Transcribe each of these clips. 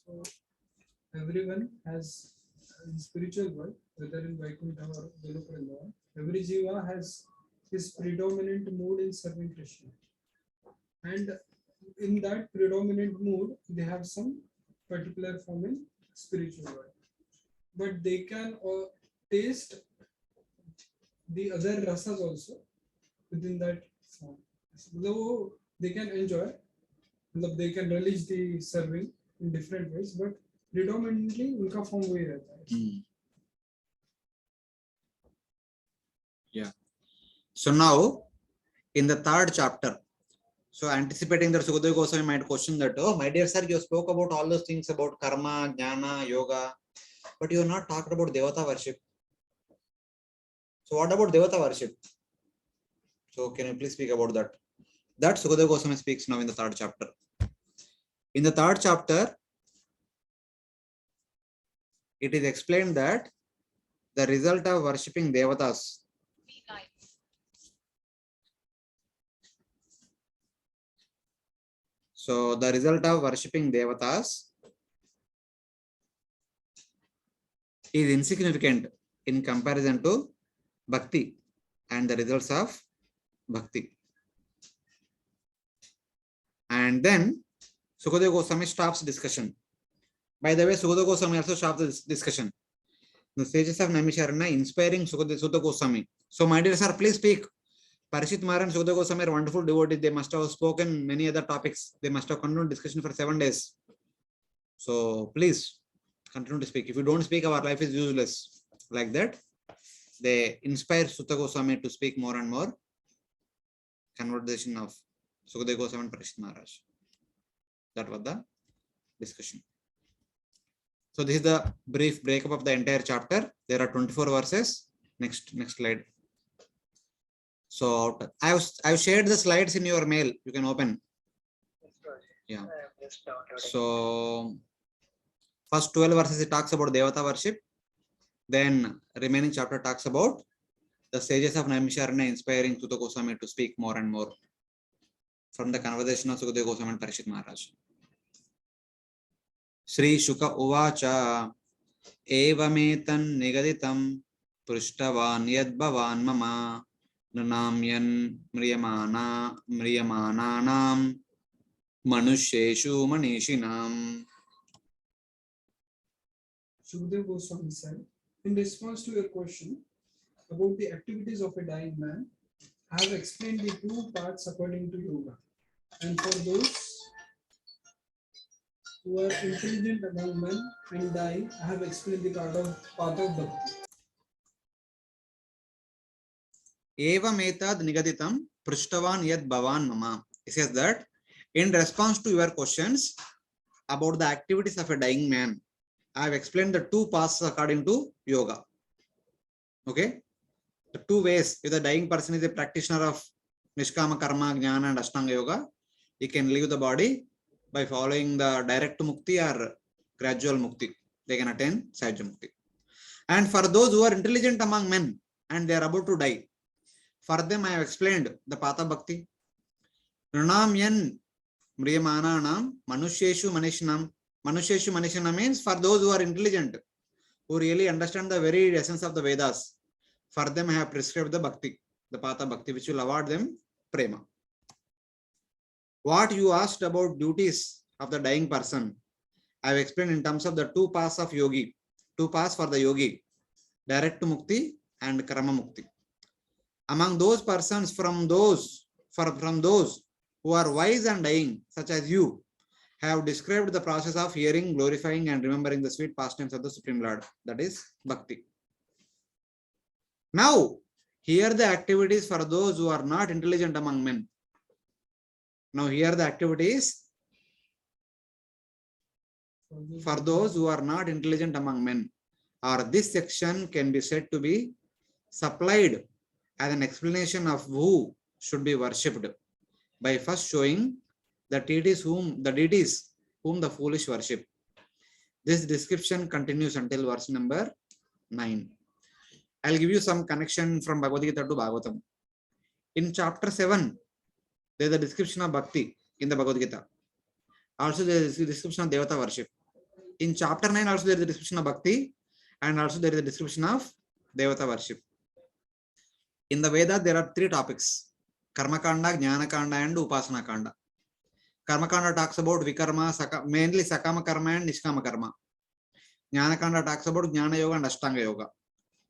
So everyone has in spiritual world, whether in Vaikuntha or Goloka, every jiva has his predominant mood in serving Krishna, and in that predominant mood, they have some particular form in spiritual world, but they can taste the other rasas also within that form. Though they can enjoy, they can relish the serving in different ways, but predominantly उनका form वही रहता है. Yeah. So now in the third chapter, so anticipating that Sukadeva Goswami might question that, oh my dear sir, you spoke about all those things about karma, jnana, yoga, but you are not talked about Devata worship. So what about Devata worship? So can you please speak about that? That Sukadeva Goswami speaks now in the third chapter. In the third chapter, it is explained that the result of worshipping Devatas So the result of worshipping Devatas is insignificant in comparison to Bhakti and the results of Bhakti. And then Sukadeva Goswami stops discussion. By the way, Sukadeva Goswami also stops this discussion. The sages of Naimisharanya inspiring Sukadeva Goswami. So my dear sir, please speak. Parishit Maharaj and Sukadeva Goswami are wonderful devotees. They must have spoken many other topics. They must have continued discussion for 7 days. So please continue to speak. If you don't speak, our life is useless. Like that, they inspire Sutta Goswami to speak more and more. Conversation of Sukadeva Goswami and Parishit Maharaj. That was the discussion. So this is the brief breakup of the entire chapter. There are 24 verses. Next slide. So I've shared the slides in your mail. You can open. Yeah. So first 12 verses it talks about Devata worship. Then remaining chapter talks about the sages of Naimisharanya inspiring Sutta Goswami to speak more and more from the conversation of Sukadeva Goswami and Parishit Maharaj. Sri Shuka Uvacha Evametan Nigaditam Prishtavan Yadbhavan Mama Nanamyan Mriyamananam Manusheshu Manishinam. Sukadeva Goswami said, in response to your question about the activities of a dying man, I have explained the 2 parts according to yoga. And for those who are intelligent among men and dying, I have explained the path of Bhakti. Eva metad nigaditam prishtavan yad bhavan mama. It says that in response to your questions about the activities of a dying man, I have explained the 2 paths according to yoga. Okay? The 2 ways. If the dying person is a practitioner of Nishkama Karma, Jnana and Astanga-Yoga, he can leave the body by following the direct mukti or gradual mukti. They can attain Sajya mukti. And for those who are intelligent among men and they are about to die, for them I have explained the path of bhakti. Nranam yan mriyamananam manusheshu manishanam. Manusheshu manishanam means for those who are intelligent, who really understand the very essence of the Vedas. For them I have prescribed the bhakti, the path of bhakti, which will award them prema. What you asked about duties of the dying person, I have explained in terms of the 2 paths of yogi, 2 paths for the yogi, direct mukti and karma mukti. Among those persons from those who are wise and dying, such as you, have described the process of hearing, glorifying and remembering the sweet pastimes of the Supreme Lord, that is bhakti. Now, here the activities for those who are not intelligent among men. Now, here the activities for those who are not intelligent among men, or this section can be said to be supplied as an explanation of who should be worshipped by first showing the deities whom the foolish worship. This description continues until verse number 9. I'll give you some connection from Bhagavad Gita to Bhagavatam. In chapter 7, there is a description of bhakti in the Bhagavad Gita. Also, there is a description of Devata worship. In chapter 9 also there is a description of Bhakti, and also there is a description of Devata worship. In the Veda, there are 3 topics: Karma Kanda, Jnana Kanda, and Upasana Kanda. Karma Kanda talks about Vikarma, mainly Sakama Karma and Nishkama Karma. Jnana Kanda talks about Jnana Yoga and Astanga-Yoga.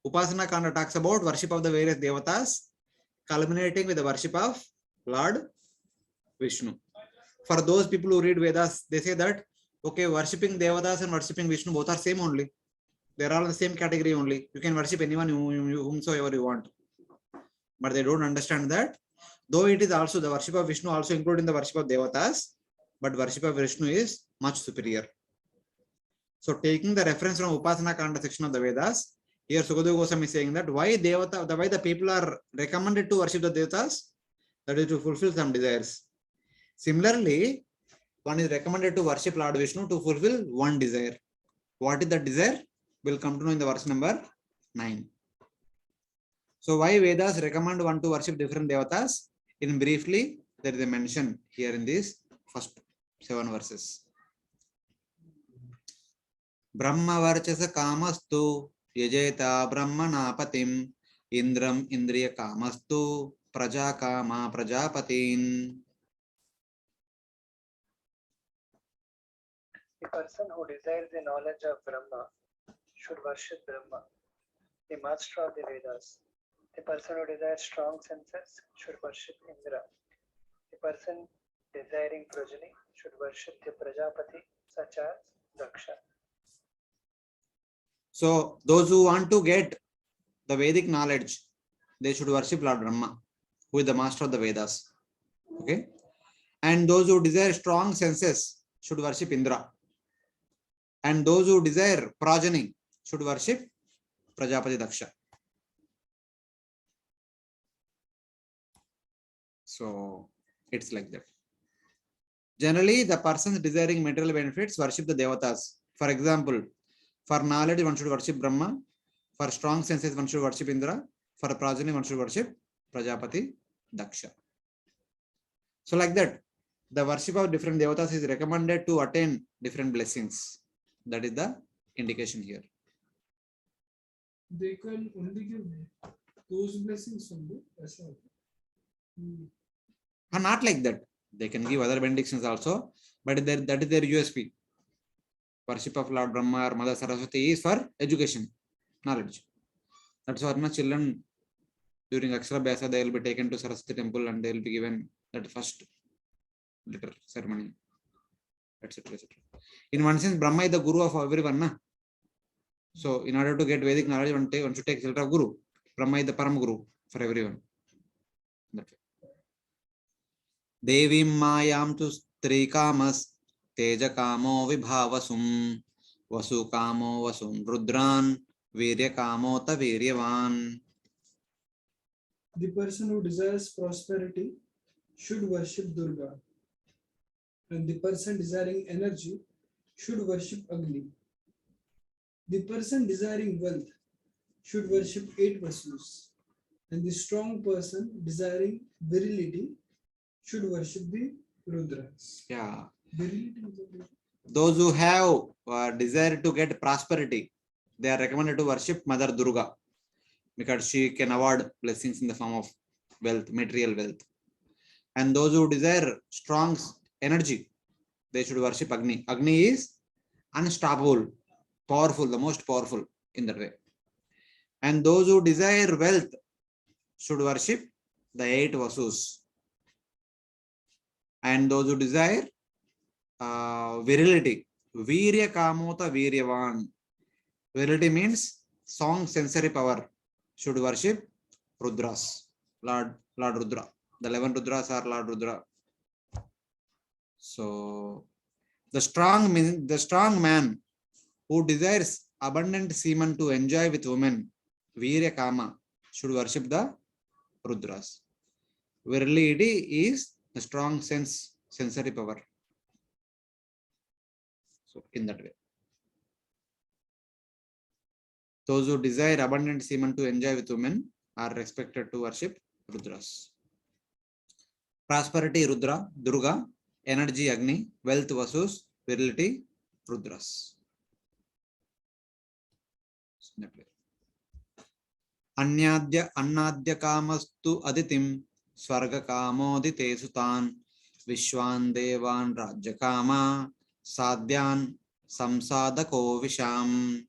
Upasana Kanda talks about worship of the various Devatas, culminating with the worship of Lord Vishnu. For those people who read Vedas, they say that, okay, worshipping Devatas and worshipping Vishnu both are same only. They are all in the same category only. You can worship anyone whomsoever you want. But they don't understand that, though it is also the worship of Vishnu also included in the worship of Devatas, but worship of Vishnu is much superior. So taking the reference from Upasana Kanda section of the Vedas, here Sukadeva Goswami is saying that why the people are recommended to worship the Devatas, that is to fulfill some desires. Similarly, one is recommended to worship Lord Vishnu to fulfill one desire. What is that desire? We'll come to know in the verse number 9. So why Vedas recommend one to worship different Devatas? In briefly, there is a mention here in these first 7 verses. Brahma varchasa kamastu yajeta brahmanapatim indram indriya kamastu praja kama prajapatin. The person who desires the knowledge of Brahma should worship Brahma, the master of the Vedas. The person who desires strong senses should worship Indra. The person desiring progeny should worship the Prajapati, such as Daksha. So those who want to get the Vedic knowledge, they should worship Lord Brahma, who is the master of the Vedas. Okay? And those who desire strong senses should worship Indra. And those who desire progeny should worship Prajapati Daksha. So it's like that. Generally, the persons desiring material benefits worship the Devatas. For example, for knowledge, one should worship Brahma. For strong senses, one should worship Indra. For progeny, one should worship Prajapati Daksha. So like that, the worship of different Devatas is recommended to attain different blessings. That is the indication here. They can only give those blessings only. Not like that. They can give other benedictions also, but that is their USP. Worship of Lord Brahma or Mother Saraswati is for education, knowledge. That's why children during Aksharabhyasa they will be taken to Saraswati temple and they will be given that first letter ceremony, etc. etc. In one sense, Brahma is the guru of everyone. Na? So, in order to get Vedic knowledge, one should take shelter of Guru. Brahma is the Param Guru for everyone. That's it. Devim mayam tu strikamas teja kamo vibhavasum vasu kamo vasum rudran virya kamo ta viryavan. The person who desires prosperity should worship Durga. And the person desiring energy should worship Agni. The person desiring wealth should worship 8 Vasus. And the strong person desiring virility should worship the Rudras. Yeah. Virility. Those who have desire to get prosperity, they are recommended to worship Mother Durga because she can award blessings in the form of wealth, material wealth. And those who desire strong energy, they should worship Agni. Agni is unstoppable, powerful, the most powerful in that way. And those who desire wealth should worship the 8 Vasus. And those who desire virility, Virya Kamota Viryavan. Virility means strong sensory power, should worship Rudras, Lord Rudra. The 11 Rudras are Lord Rudra. So the strong man who desires abundant semen to enjoy with women, Virya Kama, should worship the Rudras. Virility is the strong sensory power. So in that way, those who desire abundant semen to enjoy with women are expected to worship Rudras. Prosperity Rudra, Durga, energy Agni, wealth Vasus, virility Rudras. That way. Annadya kamastu aditim swarga kamodite sutan vishwan devan rajya kama sadhyan samsadako visham.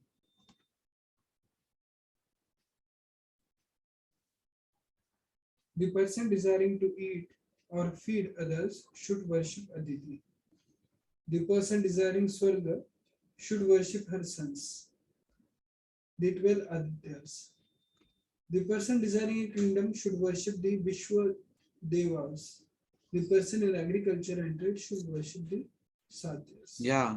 The person desiring to eat or feed others should worship Aditi. The person desiring Swarga should worship her sons, the 12 Adityas. The person desiring a kingdom should worship the Vishwa Devas. The person in agriculture and trade should worship the Satyas. Yeah.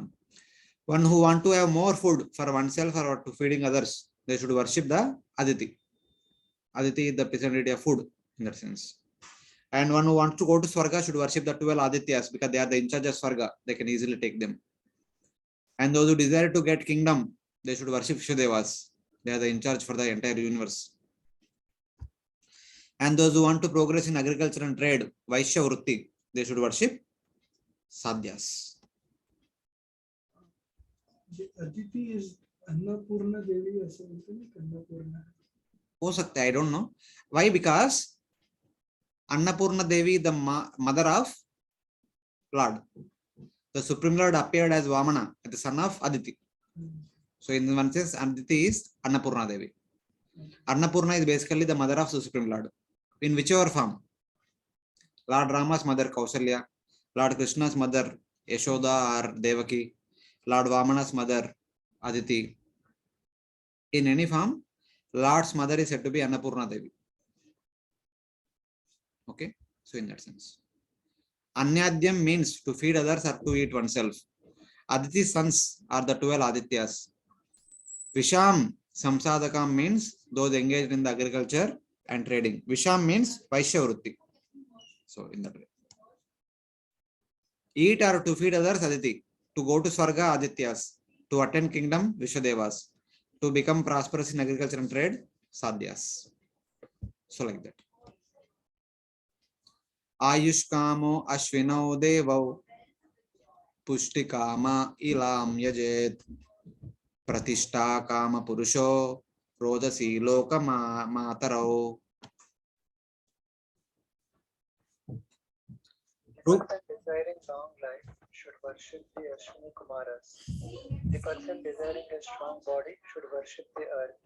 One who want to have more food for oneself or to feeding others, they should worship the Aditi. Aditi is the personality of food in that sense. And one who wants to go to Swarga should worship the 12 Adityas because they are the in charge of Swarga. They can easily take them. And those who desire to get kingdom, they should worship Vishwadevas. They are the in charge for the entire universe. And those who want to progress in agriculture and trade, Vaishya Vritti, they should worship Sadhyas. The Aditi is Annapurna Devi or something. Annapurna. Ho sakta hai, I don't know. Why? Because Annapurna Devi, the mother of Lord. The Supreme Lord appeared as Vamana, the son of Aditi. So in one sense, Aditi is Annapurna Devi. Annapurna is basically the mother of the Supreme Lord. In whichever form. Lord Rama's mother Kausalya, Lord Krishna's mother Yashoda or Devaki, Lord Vamana's mother Aditi. In any form, Lord's mother is said to be Annapurna Devi. Okay, so in that sense. Anyadyam means to feed others or to eat oneself. Aditi's sons are the 12 Adityas. Visham Samsadakam means those engaged in the agriculture and trading. Visham means Vaishya Vritti. So in that way. Eat or to feed others Aditi. To go to Swarga Adityas. To attend kingdom Vishwadevas. To become prosperous in agriculture and trade Sadhyas. So like that. Ayushkamo Ashwino Devo Pushtikama Ilam Yajet Pratishta Kama Purusho Rodasi Loka Matarao. The person desiring long life should worship the Ashwini Kumaras. The person desiring a strong body should worship the earth.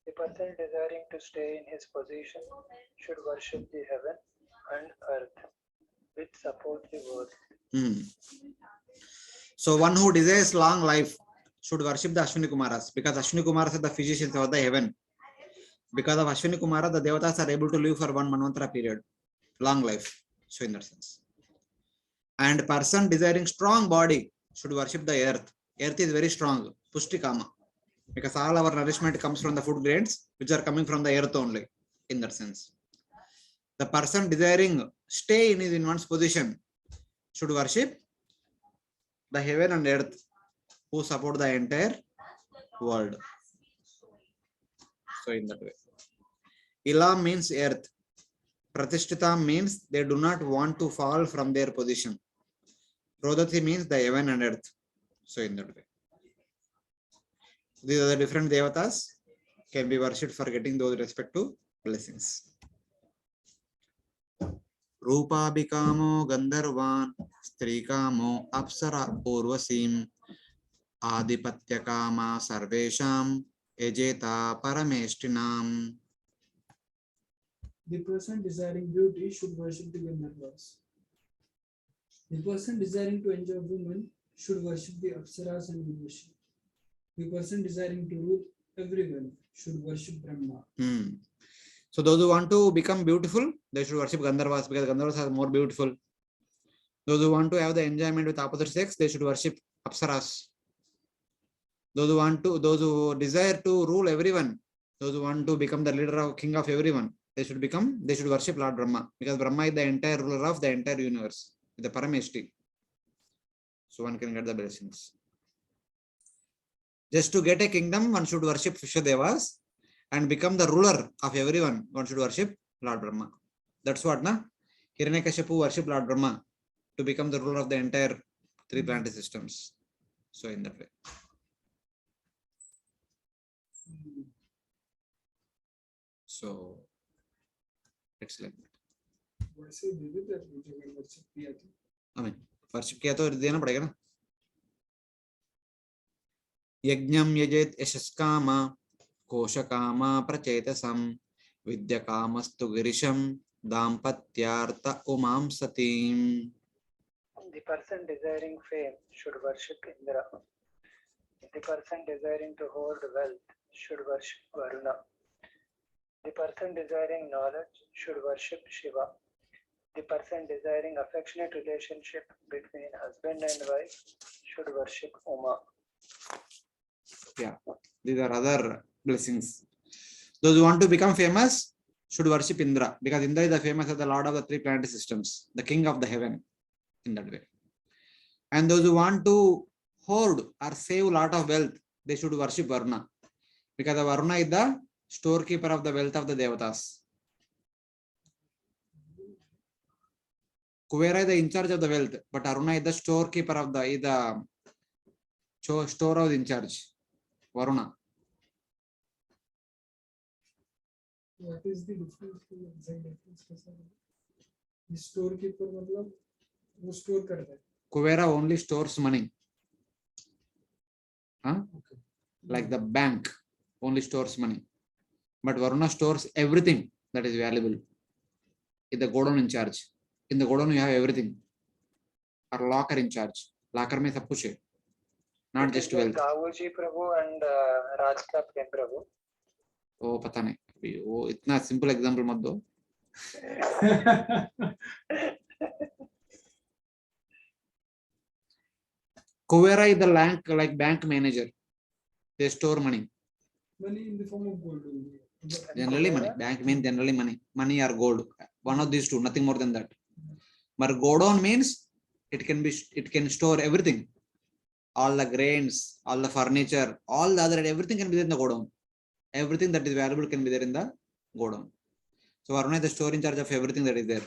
The person desiring to stay in his position should worship the heaven and earth, which support the world. So one who desires long life should worship the Ashwini Kumaras because Ashwini Kumaras are the physicians of the heaven. Because of Ashwini Kumara, the Devatas are able to live for one Manvantara period, long life. So in that sense. And person desiring strong body should worship the earth. Earth is very strong, Pushtikama, because all our nourishment comes from the food grains, which are coming from the earth only. In that sense. The person desiring stay in one's position should worship the heaven and earth who support the entire world. So in that way. Ilam means earth. Pratishtita means they do not want to fall from their position. Rodati means the heaven and earth. So in that way. These are the different devatas can be worshipped for getting those respective blessings. Rupa Bikamo Gandharvan Strikamo Apsara Urvasim Adipatyakama Sarvesham Ejeta Parameshtinam. The person desiring beauty should worship the Gandharvas. The person desiring to enjoy women should worship the Apsaras and Urvashi. The person desiring to rule everyone should worship Brahma. So those who want to become beautiful, they should worship Gandharvas because Gandharvas are more beautiful. Those who want to have the enjoyment with opposite sex, they should worship Apsaras. Those who desire to rule everyone, those who want to become the leader of king of everyone, they should worship Lord Brahma because Brahma is the entire ruler of the entire universe, the Parameshti. So one can get the blessings. Just to get a kingdom, one should worship Vishwadevas, and become the ruler of everyone, one should worship Lord Brahma. That's what Hiranyakashipu worship Lord Brahma to become the ruler of the entire three planetary systems. So in that way. So it's like that. वैसे दे देते अपनी जगह worship किया तो I mean, worship किया तो देना पड़ेगा ना. यज्ञम यजेत यशस्कामा कोशकामा प्रचेतसम विद्यकामस्तु गिरिशम दाम्पत्यार्थ उमां सतीम. The person desiring fame should worship Indra. The person desiring to hold wealth should worship Varuna. The person desiring knowledge should worship Shiva. The person desiring affectionate relationship between husband and wife should worship Uma. Yeah, these are other blessings. Those who want to become famous should worship Indra, because Indra is the famous as the lord of the three planetary systems, the king of the heaven, in that way. And those who want to hoard or save a lot of wealth, they should worship Varuna, because the Varuna is the storekeeper of the wealth of the Devatas. Kuvera is the in charge of the wealth, but Aruna is the storekeeper of the store of the in charge. Varuna. what is the difference exact difference कैसा है storekeeper मतलब वो store करता है Kuvera only stores money. Huh? okay Like the bank only stores money. But Varuna stores everything that is valuable. In the godown in charge. In the godown you have everything. Or locker in charge. Locker में सब कुछ है. Not just wealth. Gavuji Prabhu and Rajka Prem Prabhu. वो पता नहीं. वो इतना simple example मत दो. Kuvera is the like bank manager. They store money. money in the form of gold only Generally money. Bank means generally money. Money or gold. One of these two. Nothing more than that. But godown means it can store everything. All the grains, all the furniture, all the other, everything can be there in the godown. Everything that is valuable can be there in the godown. So Varuna is the store in charge of everything that is there.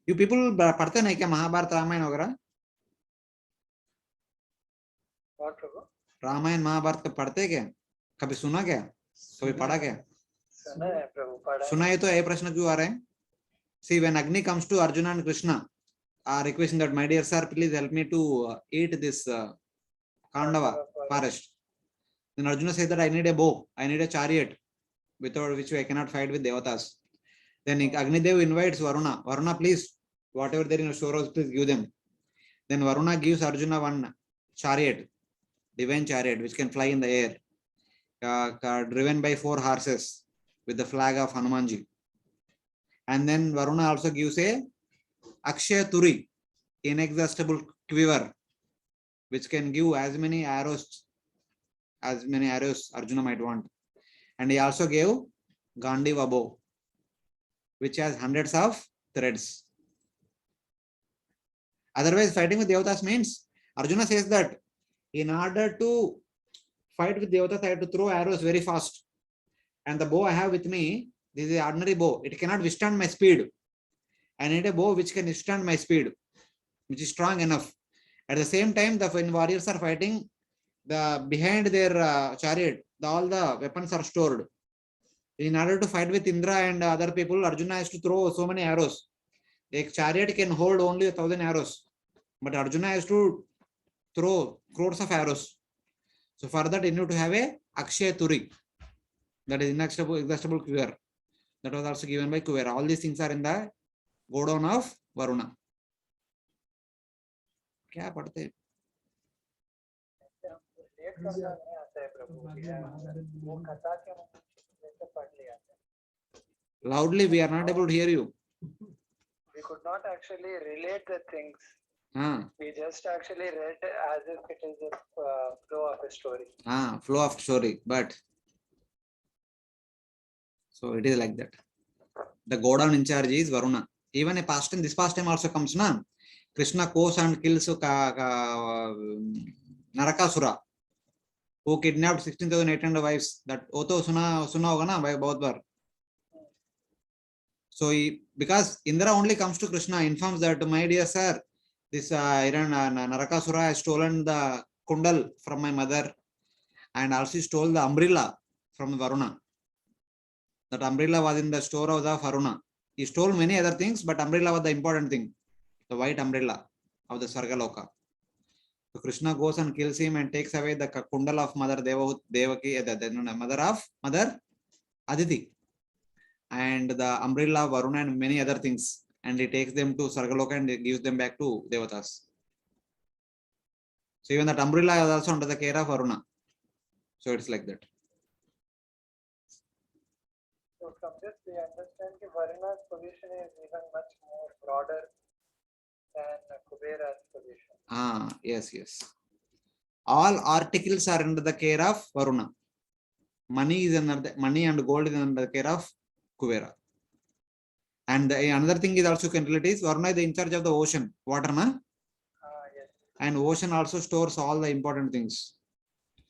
You people पढ़ते नहीं क्या महाभारत रामायण वगैरह? What Prabhu? Ramayan Mahabharat पढ़ते क्या? कभी सुना क्या? कभी पढ़ा क्या? सुना है प्रभु पढ़ा सुना है तो ये प्रश्न क्यों आ रहे हैं? See, when Agni comes to Arjuna and Krishna, are requesting that, my dear sir, please help me to eat this Kandava forest. Then Arjuna says that I need a bow, I need a chariot, without which I cannot fight with Devatas. Then Agni Dev invites Varuna. Varuna, please, whatever there in your storehouse, please give them. Then Varuna gives Arjuna one chariot, divine chariot, which can fly in the air, driven by 4 horses with the flag of Hanumanji. And then Varuna also gives a Akshaya Turi, inexhaustible quiver, which can give as many arrows Arjuna might want. And he also gave Gandiva bow, which has hundreds of threads. Otherwise, fighting with Devatas means, Arjuna says that in order to fight with Devatas, I have to throw arrows very fast. And the bow I have with me, this is an ordinary bow. It cannot withstand my speed. I need a bow which can withstand my speed, which is strong enough. At the same time, when warriors are fighting, behind their chariot, all the weapons are stored. In order to fight with Indra and other people, Arjuna has to throw so many arrows. A chariot can hold only 1,000 arrows, but Arjuna has to throw crores of arrows. So for that, you need to have a Akshaya Turi, that is inexhaustible quiver. That was also given by Kuvera. All these things are in the godown of Varuna. क्या पढ़ते हैं? Late करना नहीं आता है प्रभु वो कथा के जैसे पढ़ लिया Loudly, we are not able to hear you. We could not actually relate the things. We just actually read as if it is a flow of a story. Flow of story, but so it is like that. The godown in charge is Varuna. Even a past time, this past time also comes na. Krishna goes and kills Narakasura, who kidnapped 16,800 wives. That oto suna hoga na by bahut bar. So because Indra only comes to Krishna, informs that, my dear sir, this Narakasura has stolen the kundal from my mother and also stole the umbrella from Varuna. That umbrella was in the storehouse of Varuna. He stole many other things, but umbrella was the important thing. The white umbrella of the Sargaloka. So Krishna goes and kills him and takes away the kundal of Mother Devaki, the Mother Aditi, and the umbrella of Varuna and many other things. And he takes them to Sargaloka and he gives them back to Devatas. So even that umbrella is also under the care of Varuna. So it's like that. So from this we understand that Varuna's position is even much more broader than Kubera's position. Yes. All articles are under the care of Varuna. Money and gold is under the care of Kubera. And another thing is also can relate is Varuna is in charge of the ocean, water, na? Yes. And ocean also stores all the important things.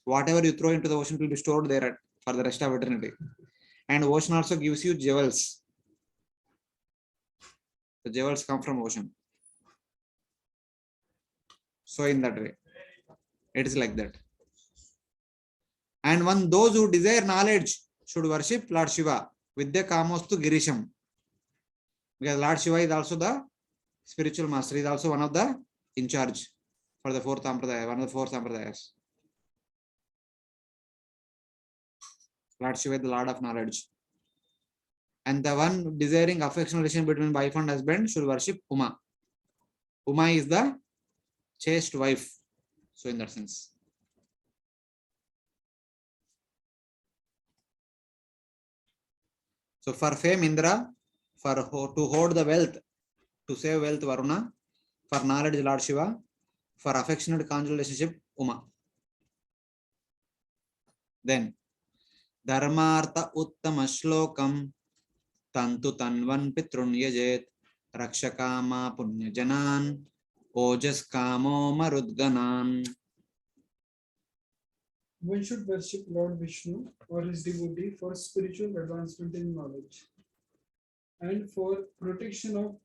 Whatever you throw into the ocean will be stored there for the rest of eternity. And ocean also gives you jewels. The jewels come from ocean. So in that way, it is like that. And those who desire knowledge should worship Lord Shiva. Vidya Kamostu Girisham. Because Lord Shiva is also the spiritual master. He is also one of the in charge for the fourth sampradaya, one of the four sampradayas. Lord Shiva is the Lord of knowledge. And the one desiring affectional relation between wife and husband should worship Uma. Uma is the chaste wife. So in that sense. So for fame Indra, to hold the wealth, to save wealth Varuna, for knowledge Lord Shiva, for affectionate conjugal relationship Uma. Then Dharmartha Uttama Shlokam Tantu Tanvan Pitrun Yajet Rakshakama Punya Janan Ojas Kamo Marudganan. One should worship Lord Vishnu or his devotee for spiritual advancement in knowledge and for protection of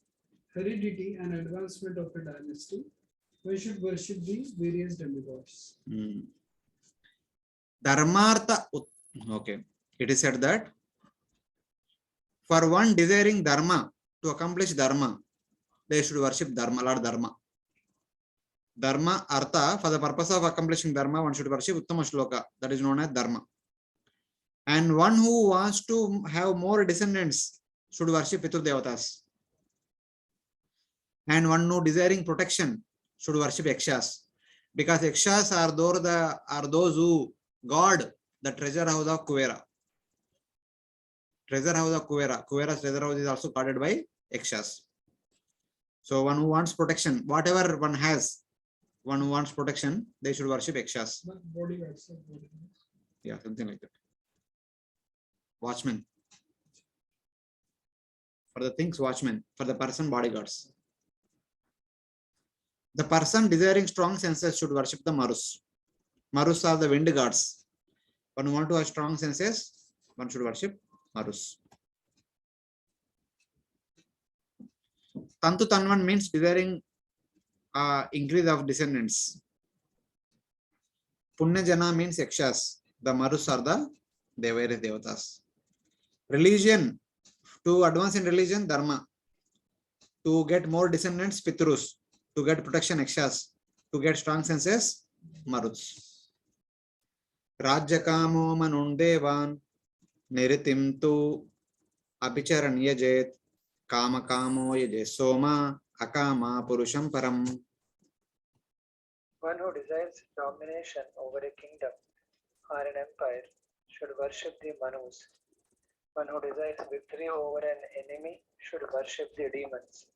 heredity and advancement of a dynasty. One should worship the various demigods. Dharmartha, okay. It is said that for one desiring dharma, to accomplish dharma, they should worship Dharma, Lord Dharma. Dharma, Artha, for the purpose of accomplishing dharma, one should worship Uttama Shloka, that is known as dharma. And one who wants to have more descendants should worship Pitur Devatas. And one who desiring protection should worship Yakshas. Because Yakshas are those who guard the treasure house of Kuvera. Treasure house of Kuvera. Kuvera's treasure house is also guarded by Yakshas. So one who wants protection, whatever one has, one who wants protection, they should worship Yakshas. Bodyguards. Yeah, something like that. Watchmen. For the things, watchmen. For the person, bodyguards. The person desiring strong senses should worship the Marus. Marus are the wind gods. When you want to have strong senses, one should worship Marus. Tantu Tanvan means desiring increase of descendants. Punya Jana means Yakshas. The Marus are the various Devatas. Religion. To advance in religion, Dharma. To get more descendants, Pitrus. To get protection, Yakshas. To get strong senses, Maruts. Rajjakamo manundevan niritim tu apicharan yajet kama kamo yaje soma akama purusham param. One who desires domination over a kingdom or an empire should worship the Manus. One who desires victory over an enemy should worship the demons.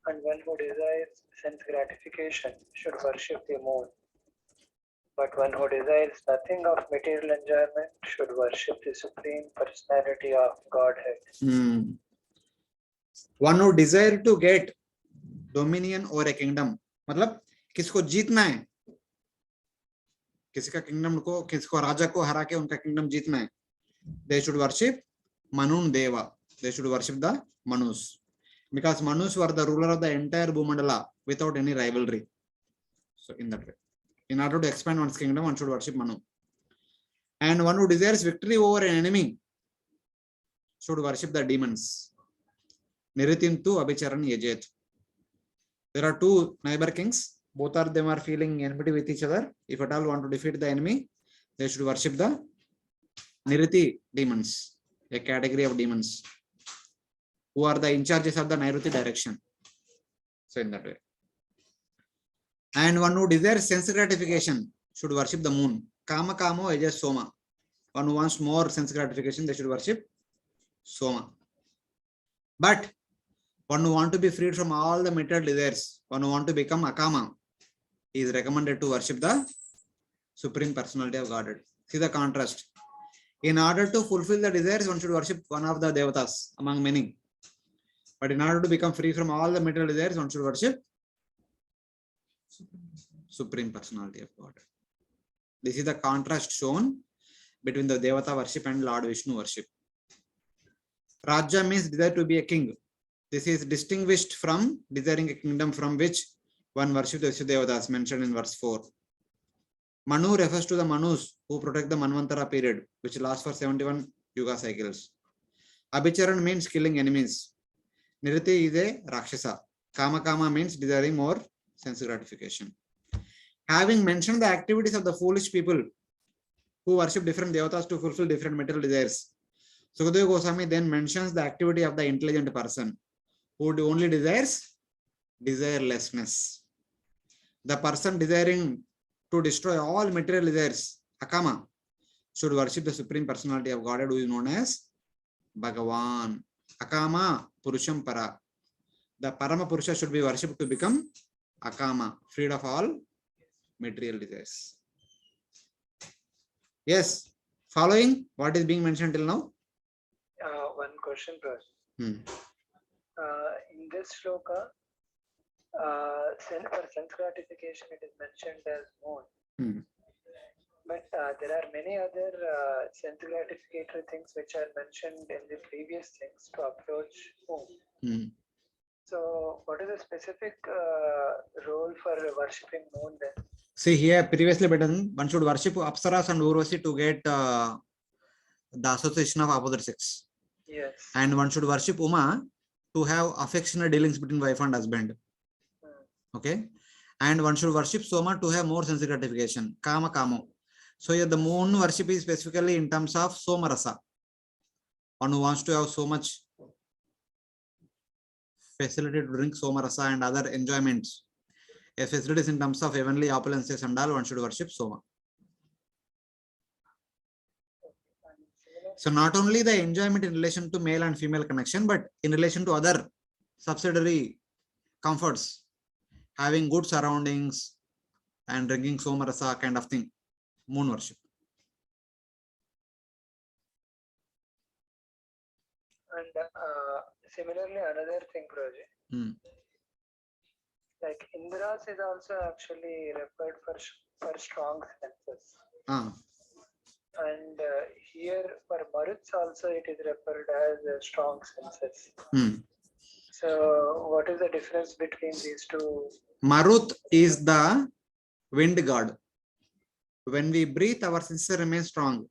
And one who desires sense gratification should worship the moon. But one who desires nothing of material enjoyment should worship the Supreme Personality of Godhead. One who desires to get dominion over a kingdom, मतलब किसको जीतना है, किसी का kingdom को, किसको राजा को हरा के उनका kingdom जीतना है, they should worship Manun Deva. They should worship the Manus. Because Manus were the ruler of the entire Bhumandala without any rivalry. So in that way, in order to expand one's kingdom, one should worship Manu. And one who desires victory over an enemy should worship the demons. Niritintu Abhicharan Yajet. There are two neighbor kings. Both of them are feeling enmity with each other. If at all want to defeat the enemy, they should worship the Niriti demons, a category of demons who are the in charges of the Nairuti direction. So in that way. And one who desires sense gratification should worship the moon. Kama Kamo Ajas Soma. One who wants more sense gratification, they should worship Soma. But one who want to be freed from all the material desires, one who want to become Akama, is recommended to worship the Supreme Personality of Godhead. See the contrast. In order to fulfill the desires, one should worship one of the Devatas among many. But in order to become free from all the material desires, one should worship Supreme Personality of Godhead. This is the contrast shown between the Devata worship and Lord Vishnu worship. Rajya means desire to be a king. This is distinguished from desiring a kingdom from which one worships the Devatas mentioned in verse 4. Manu refers to the Manus who protect the Manvantara period, which lasts for 71 Yuga cycles. Abhicharan means killing enemies. Niriti is a Rakshasa. Kama Kama means desiring more sense gratification. Having mentioned the activities of the foolish people who worship different devatas to fulfill different material desires, Sukadeva Goswami then mentions the activity of the intelligent person who only desires desirelessness. The person desiring to destroy all material desires, Akama, should worship the Supreme Personality of Godhead who is known as Bhagavan. Akama Purusham Para. The Parama Purusha should be worshipped to become Akama, freed of all material desires. Yes, following what is being mentioned till now? One question, Prabhu. Hmm. In this shloka, for sense gratification, it is mentioned as moon. Hmm. But there are many other sense gratificatory things which are mentioned in the previous things to approach moon. Hmm. So, what is the specific role for worshipping moon then? See here, previously written, one should worship Apsaras and Urvasi to get the association of opposite sex. Yes. And one should worship Uma to have affectionate dealings between wife and husband. Okay. And one should worship Soma to have more sense gratification. Kama Kamo. So here the moon worship is specifically in terms of Soma Rasa. One who wants to have so much facility to drink Soma Rasa and other enjoyments. A facilities in terms of heavenly opulences and all, one should worship Soma. So not only the enjoyment in relation to male and female connection, but in relation to other subsidiary comforts, having good surroundings and drinking Soma Rasa kind of thing, moon worship. And similarly, another thing, Prabhuji, like Indras is also actually referred for strong senses. And here for Maruts also it is referred as strong senses. So what is the difference between these two? Marut is the wind god. When we breathe, our senses remain strong.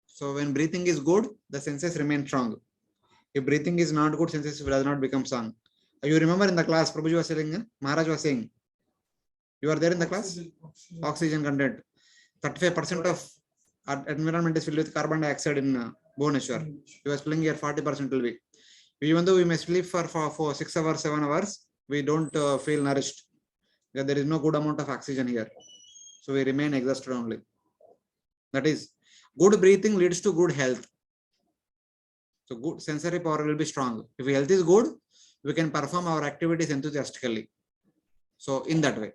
So when breathing is good, the senses remain strong. If breathing is not good, senses does not become strong. You remember in the class, Prabhuji was saying, Maharaj was saying, you are there in the class? Oxygen content. 35% of environment is filled with carbon dioxide in Bhubaneswar. You are explaining here 40% will be. Even though we may sleep for 6 hours, 7 hours, we don't feel nourished. Because there is no good amount of oxygen here. So we remain exhausted only. That is, good breathing leads to good health. So good sensory power will be strong. If health is good, we can perform our activities enthusiastically. So in that way.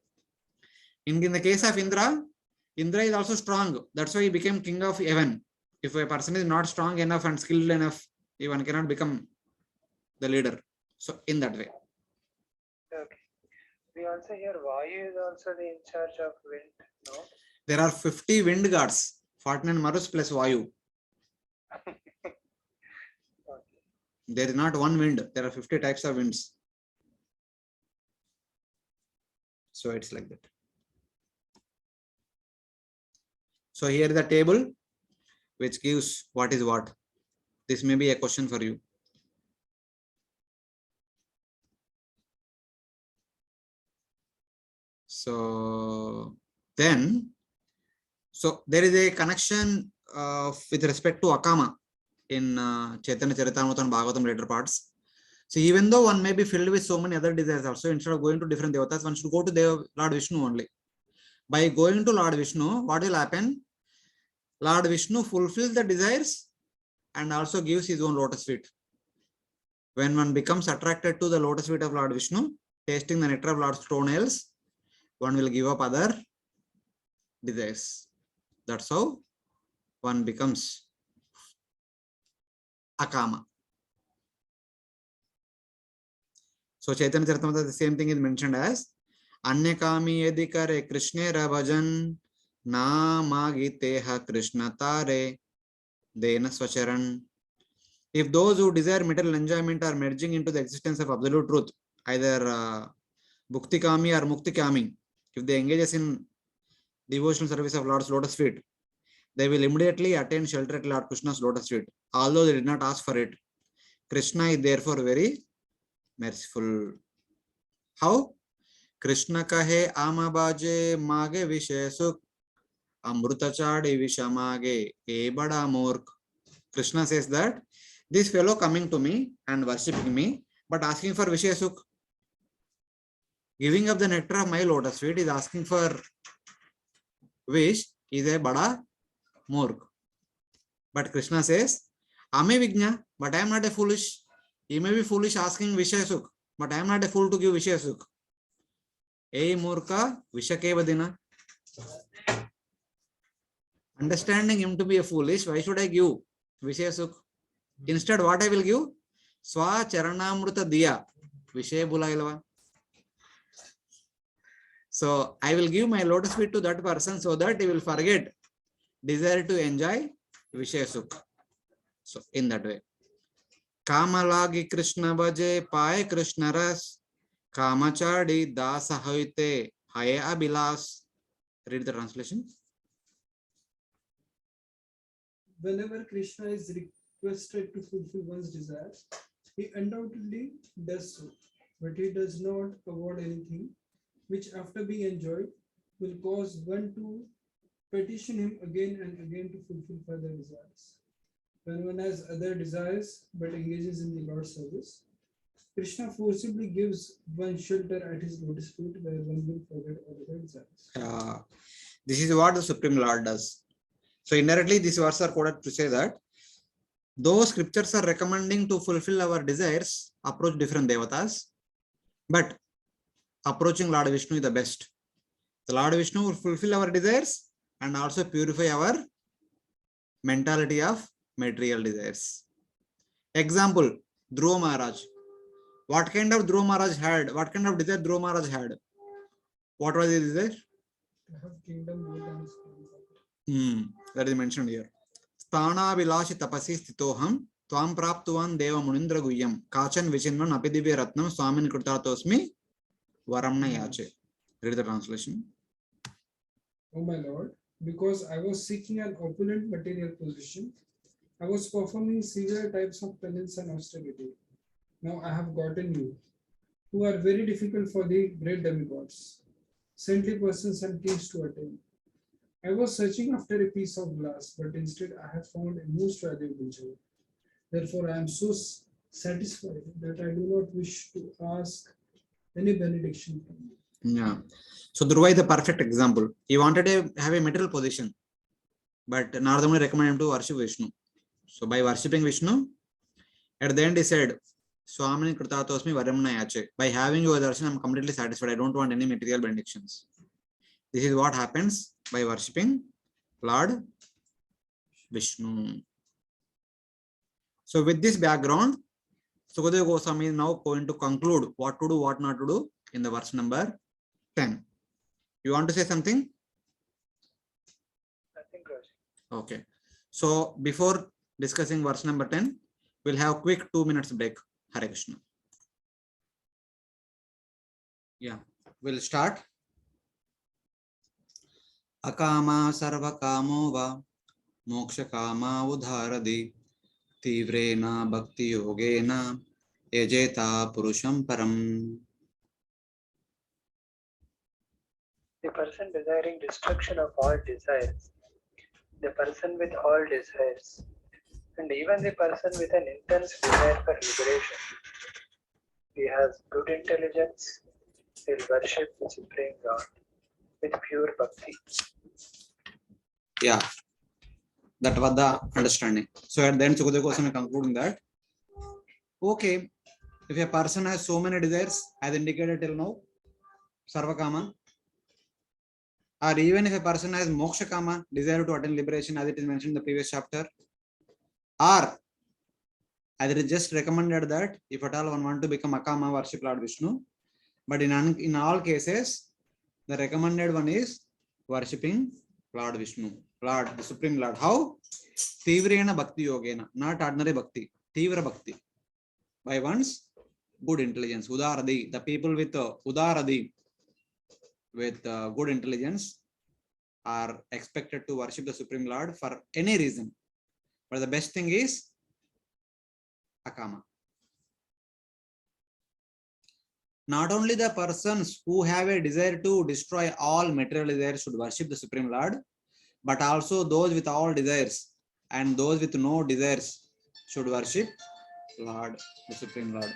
In the case of Indra, Indra is also strong. That's why he became king of heaven. If a person is not strong enough and skilled enough, one cannot become the leader. So in that way. Okay. We also hear Vayu is also in charge of wind, no? There are 50 wind gods, 49 Marus plus Vayu. There is not one wind. There are 50 types of winds. So it's like that. So here is the table which gives what is what. This may be a question for you. So then, so there is a connection with respect to Akama in Chaitanya Charitamrita and Bhagavatam later parts. So even though one may be filled with so many other desires also, instead of going to different devatas, one should go to Lord Vishnu only. By going to Lord Vishnu, what will happen? Lord Vishnu fulfills the desires and also gives his own lotus feet. When one becomes attracted to the lotus feet of Lord Vishnu, tasting the nectar of Lord's toenails, one will give up other desires. That's how one becomes Akama. So Chaitanya Charitamrita, the same thing is mentioned as Anyakami yadi kare Krishnera bhajan namagiteha Krishna tare dena swacharan. If those who desire material enjoyment are merging into the existence of absolute truth, either Bhakti Kami or Mukti Kami, if they engage in devotional service of Lord's lotus feet, they will immediately attain shelter at Lord Krishna's lotus feet, although they did not ask for it. Krishna is therefore very merciful. How? Krishna kahe amabaje mage vishay sukh amrutachadi vishamage e bada mork. Krishna says that this fellow coming to me and worshipping me, but asking for vishay sukh, giving up the nectar of my lotus feet, is asking for wish, is a bada mork. But Krishna says, Ame Vigna, but I am not a foolish. He may be foolish asking vishay sukh, but I am not a fool to give vishay sukh. Ei Murka Vishakevadina. Understanding him to be a foolish, why should I give Vishaya Sukh? Instead, what I will give? Swa Charanamruta Diya. Vishaya Bulailava. So I will give my lotus feet to that person so that he will forget desire to enjoy Vishaya Sukh. So in that way. Kamalagi Krishna Bhaje Paye Krishna Ras Kamachadi Dasa Hoite Haye Abhilas. Read the translation. Whenever Krishna is requested to fulfill one's desires, he undoubtedly does so, but he does not award anything which, after being enjoyed, will cause one to petition him again and again to fulfill further desires. When one has other desires but engages in the Lord's service, Krishna forcibly gives one shelter at his lotus feet where one will forget all other desires. This is what the Supreme Lord does. So indirectly, these verses are quoted to say that those scriptures are recommending to fulfill our desires, approach different devatas, but approaching Lord Vishnu is the best. The Lord Vishnu will fulfill our desires and also purify our mentality of material desires. Example, Dhruva Maharaj. What kind of Dhruva Maharaj had? What kind of desire Dhruva Maharaj had? What was his desire? To have kingdom more than his father. That is mentioned here. Sthana vilashi tapasi stitoham tvam praptuvan deva munindra guhyam kachan vichinvan apidivya ratnam swamin kritatosmi varamna yache. Read the translation. O my Lord, because I was seeking an opulent material position, I was performing severe types of penance and austerity. Now I have gotten you, who are very difficult for the great demigods, saintly persons and kings to attain. I was searching after a piece of glass, but instead I have found a most valuable gem. Therefore, I am so satisfied that I do not wish to ask any benediction from you. Yeah. So Dhruva is the perfect example. He wanted to have a material position, but Narada Muni recommended him to worship Vishnu. So by worshipping Vishnu, at the end he said, Swamini Kritatosmi Varamna Yache. By having your darshan, I am completely satisfied. I don't want any material benedictions. This is what happens by worshipping Lord Vishnu. So with this background, Sukadeva Goswami is now going to conclude what to do, what not to do in the verse number 10. You want to say something? Nothing, Raj. Okay. So before discussing verse number 10, we'll have a quick 2 minutes break. Hare Krishna. Yeah, we'll start. Akama sarva kamo va moksha kama udharadi Tivrena Bhakti Yogena Yajeta Purusham Param. The person desiring destruction of all desires, the person with all desires, and even the person with an intense desire for liberation. He has good intelligence, will worship the Supreme Lord with pure bhakti. Yeah, that was the understanding. So at the end, Sukadeva Goswami concluding that, okay, if a person has so many desires, as indicated till now, Sarvakama, or even if a person has Moksha Kama, desire to attain liberation, as it is mentioned in the previous chapter, or as it is just recommended that if at all one want to become Akama, worship Lord Vishnu, but in all cases, the recommended one is worshipping Lord Vishnu, Lord, the Supreme Lord. How? Tivrena Bhakti Yogena, not ordinary Bhakti, Tivra Bhakti. By one's good intelligence, Udaradi, the people with Udaradi, with good intelligence, are expected to worship the Supreme Lord for any reason. But the best thing is Akama. Not only the persons who have a desire to destroy all material desires should worship the Supreme Lord, but also those with all desires and those with no desires should worship Lord, the Supreme Lord.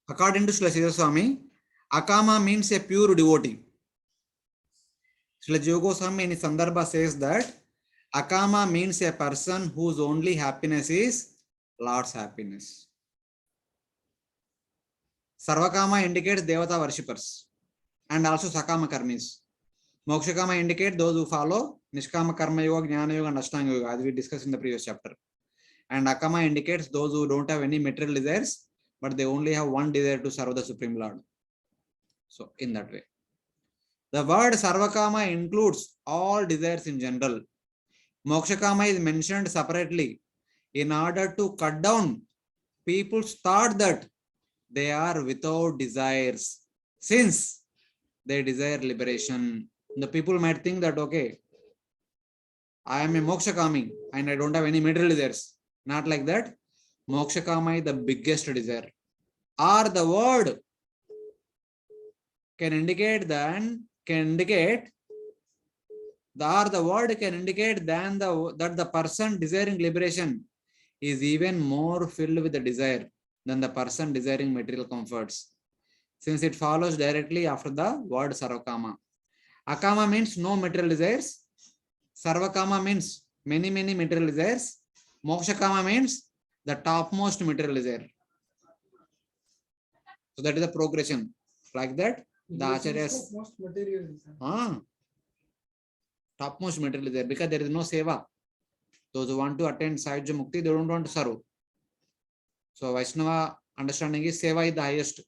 According to Srila Sridhar Swami, Akama means a pure devotee. Srila Jiva Goswami in his Sandarbha says that Akama means a person whose only happiness is Lord's happiness. Sarvakama indicates Devata worshippers and also Sakama karmis. Mokshakama indicates those who follow Nishkama Karma Yoga, Jnana Yoga and Astanga-Yoga, as we discussed in the previous chapter. And Akama indicates those who don't have any material desires, but they only have one desire to serve the Supreme Lord. So in that way. The word Sarvakama includes all desires in general. Mokshakama is mentioned separately in order to cut down people's thought that they are without desires, since they desire liberation. The people might think that, okay, I am a Mokshakami and I don't have any material desires. Not like that. Mokshakama is the biggest desire. Or the word can indicate that the person desiring liberation is even more filled with the desire than the person desiring material comforts, since it follows directly after the word Sarvakama. Akama means no material desires. Sarvakama means many material desires. Mokshakama means the topmost material desire. So that is the progression. Like that, the acharyas. Topmost material desire. Topmost material desire, because there is no seva. Those who want to attain Sayajya Mukti, they don't want to serve. So Vaishnava understanding is seva is the highest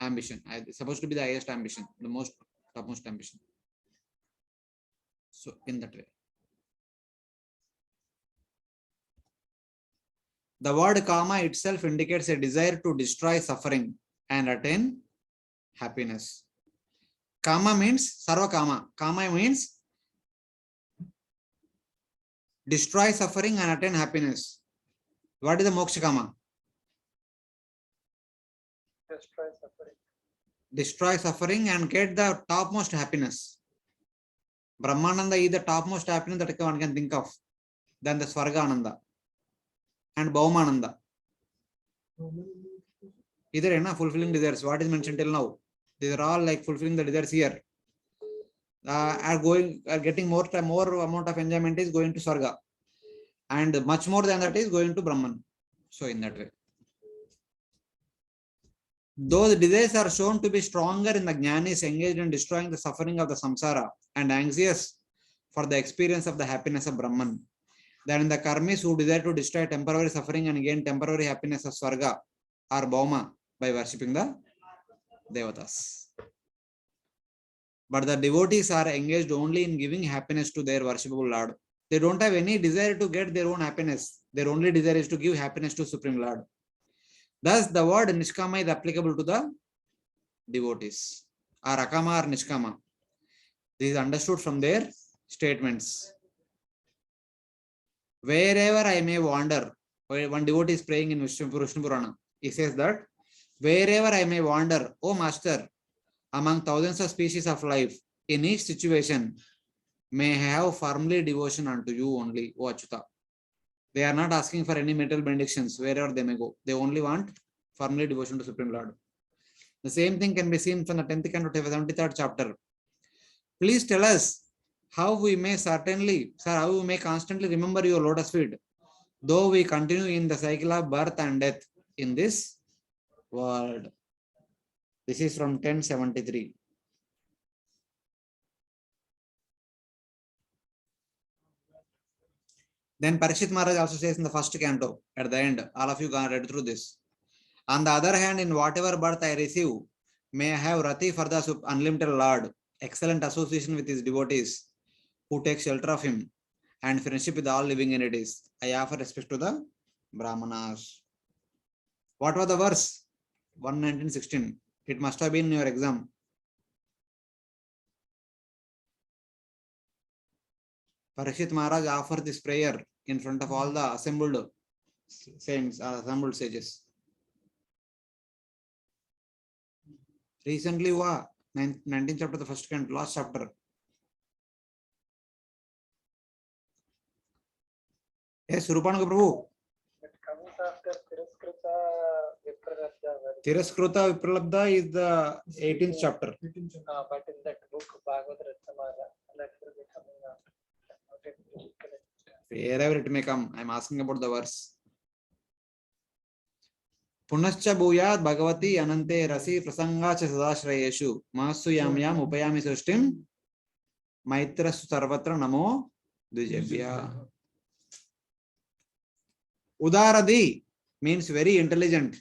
ambition. It's supposed to be the highest ambition, the most topmost ambition. So in that way. The word kama itself indicates a desire to destroy suffering and attain happiness. Kama means sarva kama. Kama means destroy suffering and attain happiness. What is the moksha kama? Destroy suffering. Destroy suffering and get the topmost happiness. Brahmananda is the topmost happiness that one can think of. Then the Swarga Ananda and Bhaumananda. Either fulfilling desires. What is mentioned till now? These are all like fulfilling the desires here. Getting more amount of enjoyment is going to Swarga, and much more than that is going to Brahman. So in that way, those desires are shown to be stronger in the jnanis engaged in destroying the suffering of the samsara and anxious for the experience of the happiness of Brahman, than in the karmis who desire to destroy temporary suffering and gain temporary happiness of Swarga or Bhauma by worshipping the Devatas. But the devotees are engaged only in giving happiness to their worshipable Lord. They don't have any desire to get their own happiness. Their only desire is to give happiness to Supreme Lord. Thus, the word Nishkama is applicable to the devotees. or akama or nishkama. This is understood from their statements. Wherever I may wander, one devotee is praying in Vishnu Purana. He says that, wherever I may wander, O Master, among thousands of species of life, in each situation, may have firmly devotion unto you only, O Achyuta. They are not asking for any material benedictions wherever they may go. They only want firmly devotion to Supreme Lord. The same thing can be seen from the 10th canto to the 73rd chapter. Please tell us how we may constantly remember your lotus feet, though we continue in the cycle of birth and death in this world. This is from 1073. Then Parikshit Maharaj also says in the first canto, at the end, all of you read through this. On the other hand, in whatever birth I receive, may I have rati for the unlimited Lord, excellent association with his devotees, who take shelter of him, and friendship with all living entities. I offer respect to the Brahmanas. What was the verse? 119:16. It must have been in your exam. Parikshit Maharaj offered this prayer in front of all the assembled saints, assembled sages. Recently, 19th chapter, the first canto, last chapter. Yes, Rupanaka Prabhu. It comes after Tiraskrita Vipralabdha. Tiraskruta Vipralabdha is the 18th chapter. But in that book, Bhagavad Ratsamala, that will be coming after. Wherever it may come, I am asking about the verse. Punascha bhuyat bhagavati anante rasi prasangacha sadashrayeshu masu yam upayami sushtim maitrasu sarvatra namo dvijabhya. Udaradi means very intelligent.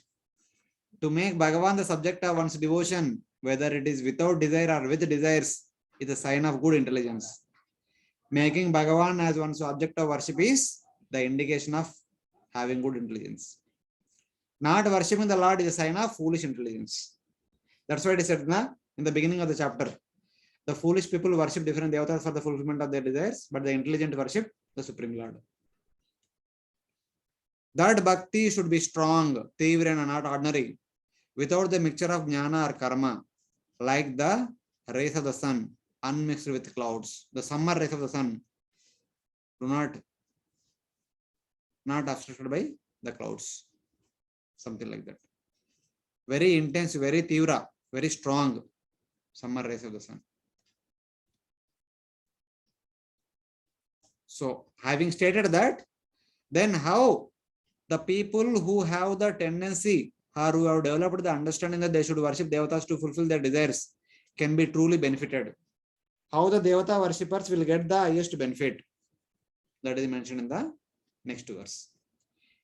To make Bhagavan the subject of one's devotion, whether it is without desire or with desires, is a sign of good intelligence. Making Bhagavan as one's object of worship is the indication of having good intelligence. Not worshipping the Lord is a sign of foolish intelligence. That's why it is said in the beginning of the chapter. The foolish people worship different devatas for the fulfillment of their desires, but the intelligent worship the Supreme Lord. That bhakti should be strong, tivra, and not ordinary, without the mixture of jnana or karma, like the rays of the sun, unmixed with clouds. The summer rays of the sun do not obstructed by the clouds. Something like that. Very intense, very tivra, very strong summer rays of the sun. So, having stated that, then how the people who have the tendency or who have developed the understanding that they should worship devatas to fulfill their desires can be truly benefited? How the devata worshippers will get the highest benefit? That is mentioned in the next verse.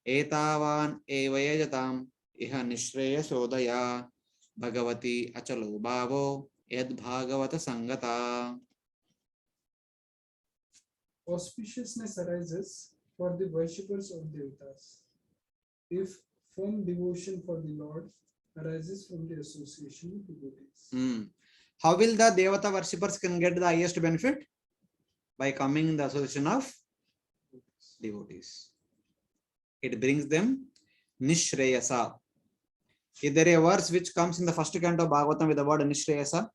Etavan evayajatam iha nishreya sodaya bhagavati achalo bhavo yad bhagavata sangata. Auspiciousness arises for the worshippers of devatas if firm devotion for the Lord arises from the association with devotees. How will the devata worshippers can get the highest benefit? By coming in the association of devotees. It brings them nishreyasa. Is there a verse which comes in the first canto of Bhagavatam with the word nishreyasa?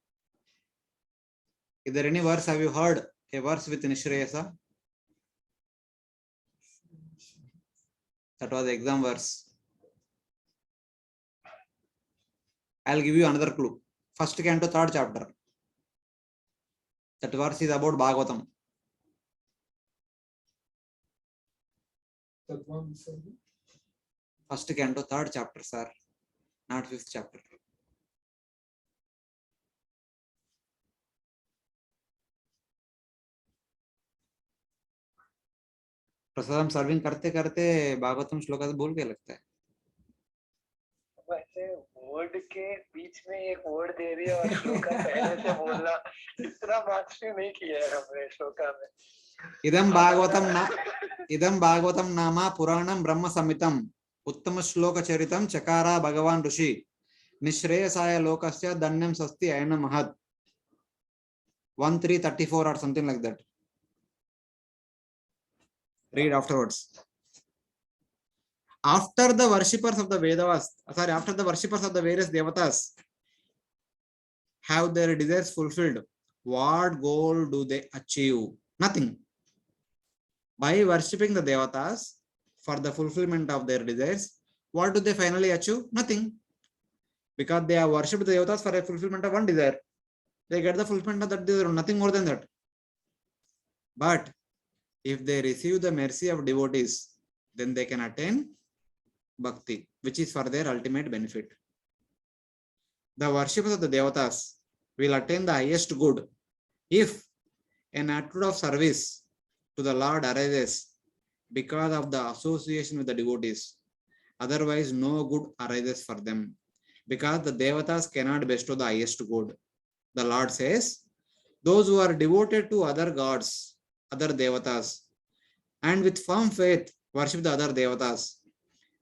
Is there any verse, have you heard a verse with nishreyasa? That was the exam verse. I'll give you another clue. First canto, 3rd chapter. That verse is about Bhagavatam. First canto, 3rd chapter, sir. Not 5th chapter. Prasadam serving करते करते भागवतम श्लोका से बोल के लगता है वैसे word के बीच में एक वर्ड दे दिया और श्लोका पहले से बोलना इतना मास्टरी नहीं किया है हमने श्लोका में. इदम भागवतम नामा पुराणम ब्रह्म संहितम उत्तम श्लोक चरितम चकारा भगवान ऋषि Nishreyasaya lokasya dhanyam sasti ayana mahad. 1334 or something like that. Read afterwards. After the worshippers of the Vedas, after the worshippers of the various devatas have their desires fulfilled, what goal do they achieve? Nothing. By worshipping the devatas for the fulfillment of their desires, what do they finally achieve? Nothing. Because they have worshipped the devatas for a fulfillment of one desire. They get the fulfillment of that desire, nothing more than that. But if they receive the mercy of devotees, then they can attain Bhakti, which is for their ultimate benefit. The worshippers of the devatas will attain the highest good if an attitude of service to the Lord arises because of the association with the devotees. Otherwise, no good arises for them, because the devatas cannot bestow the highest good. The Lord says, those who are devoted to other gods, other devatas, and with firm faith worship the other devatas,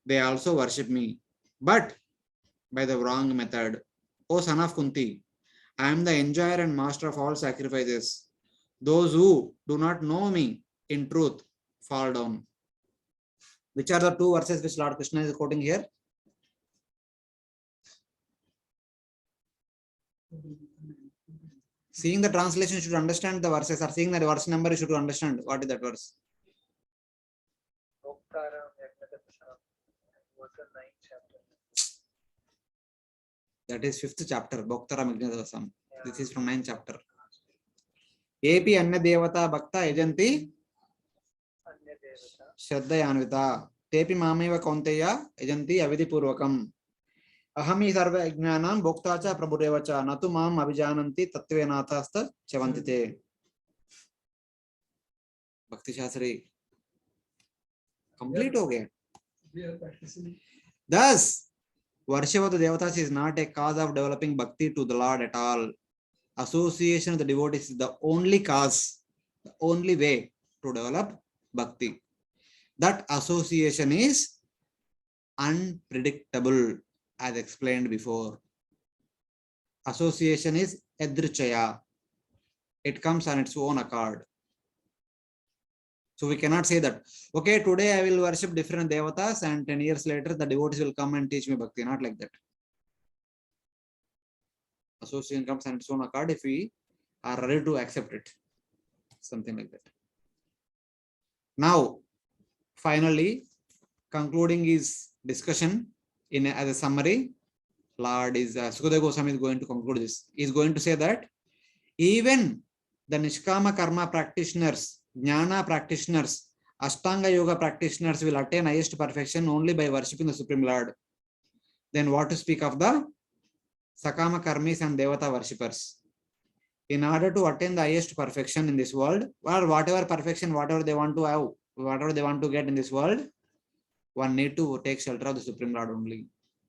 they also worship me, but by the wrong method. O son of Kunti, I am the enjoyer and master of all sacrifices. Those who do not know me in truth fall down. Which are the two verses which Lord Krishna is quoting here? Seeing the translation, you should understand the verses, or seeing the verse number, you should understand what is that verse. Was the 9th chapter. That is 5th chapter, Bhaktara Mignadasam. This is from 9th chapter. Epi Anya Devata Bhakta Ejanti Shraddhayanvita Tepi Mameva Kaunteya Ejanti Avidhi Purvakam Ahami Sarva Jnanam Bhoktacha Prabhudevacha Natu Mam Abhijananti Tattvenathasta Chavantite. Bhakti Shastri complete ho gaya. We are practicing. Thus, worship of the devatas is not a cause of developing bhakti to the Lord at all. Association with the devotees is the only cause, the only way to develop bhakti. That association is unpredictable, as explained before. Association is edrichaya. It comes on its own accord. So we cannot say that, okay, today I will worship different devatas and 10 years later the devotees will come and teach me bhakti. Not like that. Association comes on its own accord if we are ready to accept it. Something like that. Now, finally, concluding his discussion as a summary, Lord is Sukadeva Goswami is going to conclude this. He is going to say that even the Nishkama Karma practitioners, Jnana practitioners, Astanga-Yoga practitioners will attain highest perfection only by worshipping the Supreme Lord. Then what to speak of the Sakama Karmis and Devata worshippers? In order to attain the highest perfection in this world, or whatever perfection, whatever they want to have, whatever they want to get in this world, one need to take shelter of the Supreme Lord only.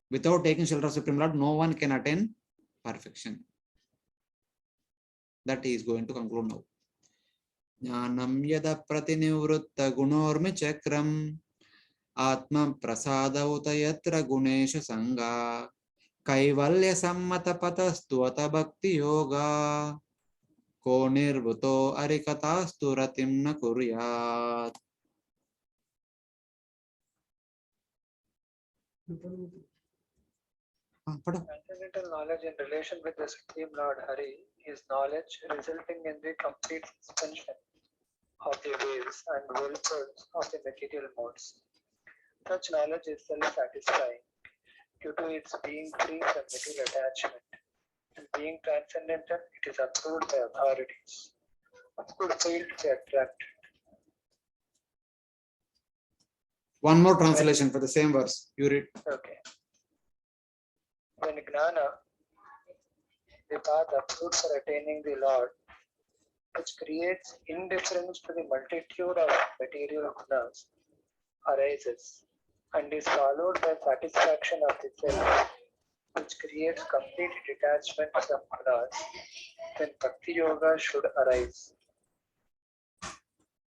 Without taking shelter of Supreme Lord, no one can attain perfection. That he is going to conclude now. Jnanam yada pratinivritta gunormi chakram atma prasadauta yatra gunesha sangha kaivalya sammata patastuata bhakti yoga ko nirvuto arikatastu ratim na kuryat. Transcendental knowledge in relation with the Supreme Lord Hari is knowledge resulting in the complete suspension of the waves and whirlpools of the material modes. Such knowledge is self-satisfying due to its being free from material attachment, and being transcendental, it is approved by authorities, could fail to be attracted. One more translation for the same verse. You read. Okay. When Jnana, the path approved for attaining the Lord, which creates indifference to the multitude of material gunas, arises and is followed by satisfaction of the self, which creates complete detachment from gunas, then Bhakti Yoga should arise.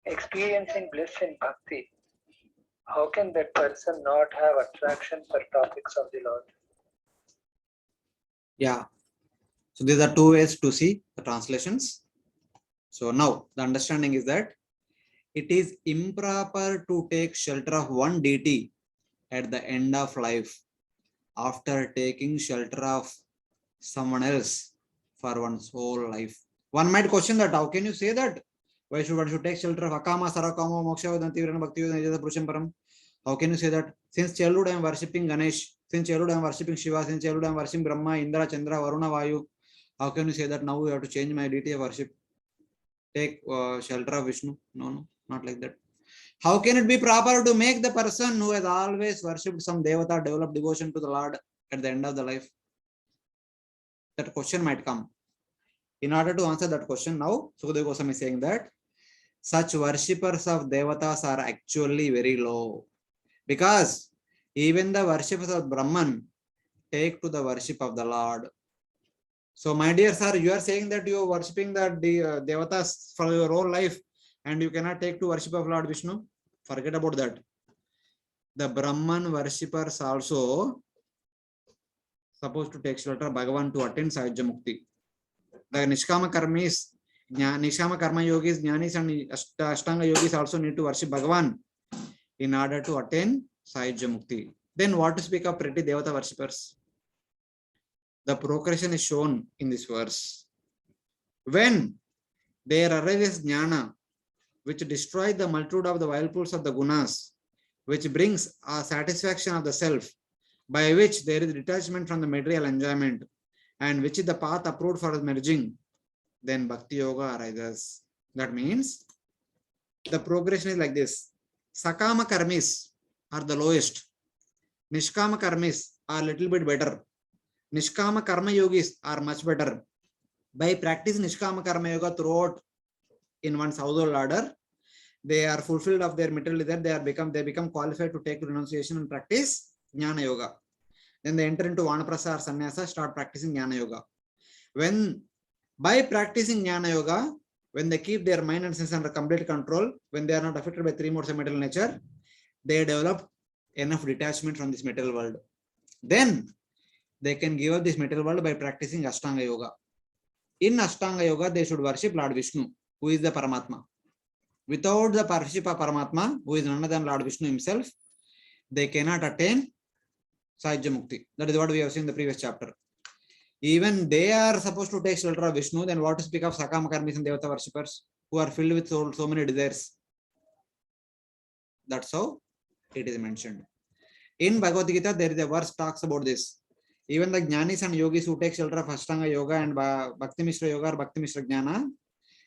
Experiencing bliss in Bhakti, how can that person not have attraction for topics of the Lord? Yeah. So these are two ways to see the translations. So now the understanding is that it is improper to take shelter of one deity at the end of life after taking shelter of someone else for one's whole life. One might question that how can you say that? Why should one should take shelter of Akama, Sarakama, Moksha, Vedanti, Virana, Bhakti, Vedanta, Purusham Param? How can you say that? Since childhood I am worshipping Ganesh, since childhood I am worshipping Shiva, since childhood I am worshipping Brahma, Indra, Chandra, Varuna, Vayu. How can you say that now you have to change my deity of worship? Take shelter of Vishnu? No, no, not like that. How can it be proper to make the person who has always worshipped some Devata develop devotion to the Lord at the end of the life? That question might come. In order to answer that question, now Sukadeva Goswami is saying that such worshippers of Devatas are actually very low, because even the worshippers of Brahman take to the worship of the Lord. So, my dear sir, you are saying that you are worshipping the Devatas for your whole life and you cannot take to worship of Lord Vishnu. Forget about that. The Brahman worshippers also supposed to take shelter of Bhagavan to attain Sahajya Mukti. The Nishkama Karmis, Nishkama Karma Yogis, Jnanis and Astanga Yogis also need to worship Bhagavan in order to attain Sahajya Mukti. Then what to speak of pretty Devata worshippers? The progression is shown in this verse. When there arises Jnana, which destroys the multitude of the whirlpools of the gunas, which brings a satisfaction of the self, by which there is detachment from the material enjoyment, and which is the path approved for merging, then Bhakti Yoga arises. That means the progression is like this. Sakama Karmis are the lowest. Nishkama Karmis are a little bit better. Nishkama Karma Yogis are much better. By practicing Nishkama Karma Yoga throughout in one's household order, they are fulfilled of their material desire. They become qualified to take renunciation and practice Jnana Yoga. Then they enter into Vanaprastha or Sannyasa, start practicing Jnana Yoga. When by practicing Jnana Yoga, when they keep their mind and sense under complete control, when they are not affected by three modes of material nature, they develop enough detachment from this material world. Then they can give up this material world by practicing Astanga Yoga. In Astanga Yoga, they should worship Lord Vishnu, who is the Paramatma. Without the worship of Paramatma, who is none other than Lord Vishnu himself, they cannot attain Sahajya Mukti. That is what we have seen in the previous chapter. Even they are supposed to take shelter of Vishnu, then what to speak of Sakama Karmis and Devata worshippers who are filled with so many desires. That's how it is mentioned. In Bhagavad Gita, there is a verse talks about this. Even the Jnanis and Yogis who take shelter of Astanga Yoga and Bhakti Mishra Yoga or Bhakti Mishra Jnana,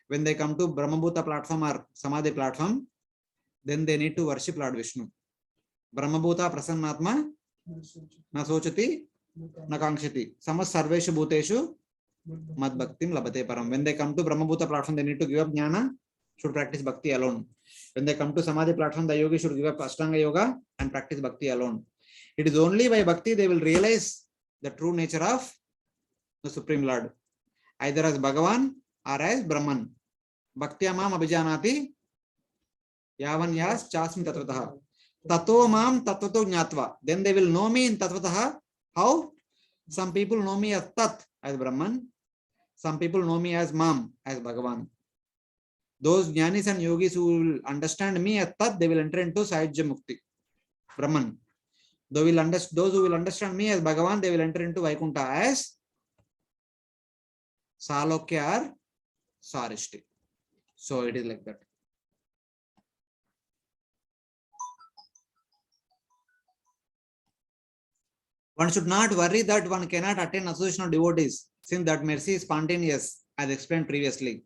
when they come to Brahmabhuta platform or Samadhi platform, then they need to worship Lord Vishnu. Brahmabhuta Prasannatma Na Sochati Na Kankshati Samas Sarveshu Bhuteshu Mad Bhaktim Labate Param. When they come to Brahmabhuta platform, they need to give up Jnana, should practice Bhakti alone. When they come to Samadhi platform, the yogi should give up Astanga Yoga and practice Bhakti alone. It is only by Bhakti they will realize the true nature of the Supreme Lord, either as Bhagavan or as Brahman. Bhakti Amam Abhijanati Yavan Yas Chasmi Tatvataha. Tato Mam Tatvato Jnatva. Then they will know me in Tatvataha. How? Some people know me as Tat, as Brahman. Some people know me as Mam, as Bhagavan. Those Jnanis and Yogis who will understand me as Tat, they will enter into Sahajya Mukti, Brahman. Those who will understand me as Bhagavan, they will enter into Vaikuntha as Salokya or Sarishti. So it is like that. One should not worry that one cannot attain association of devotees, since that mercy is spontaneous, as explained previously.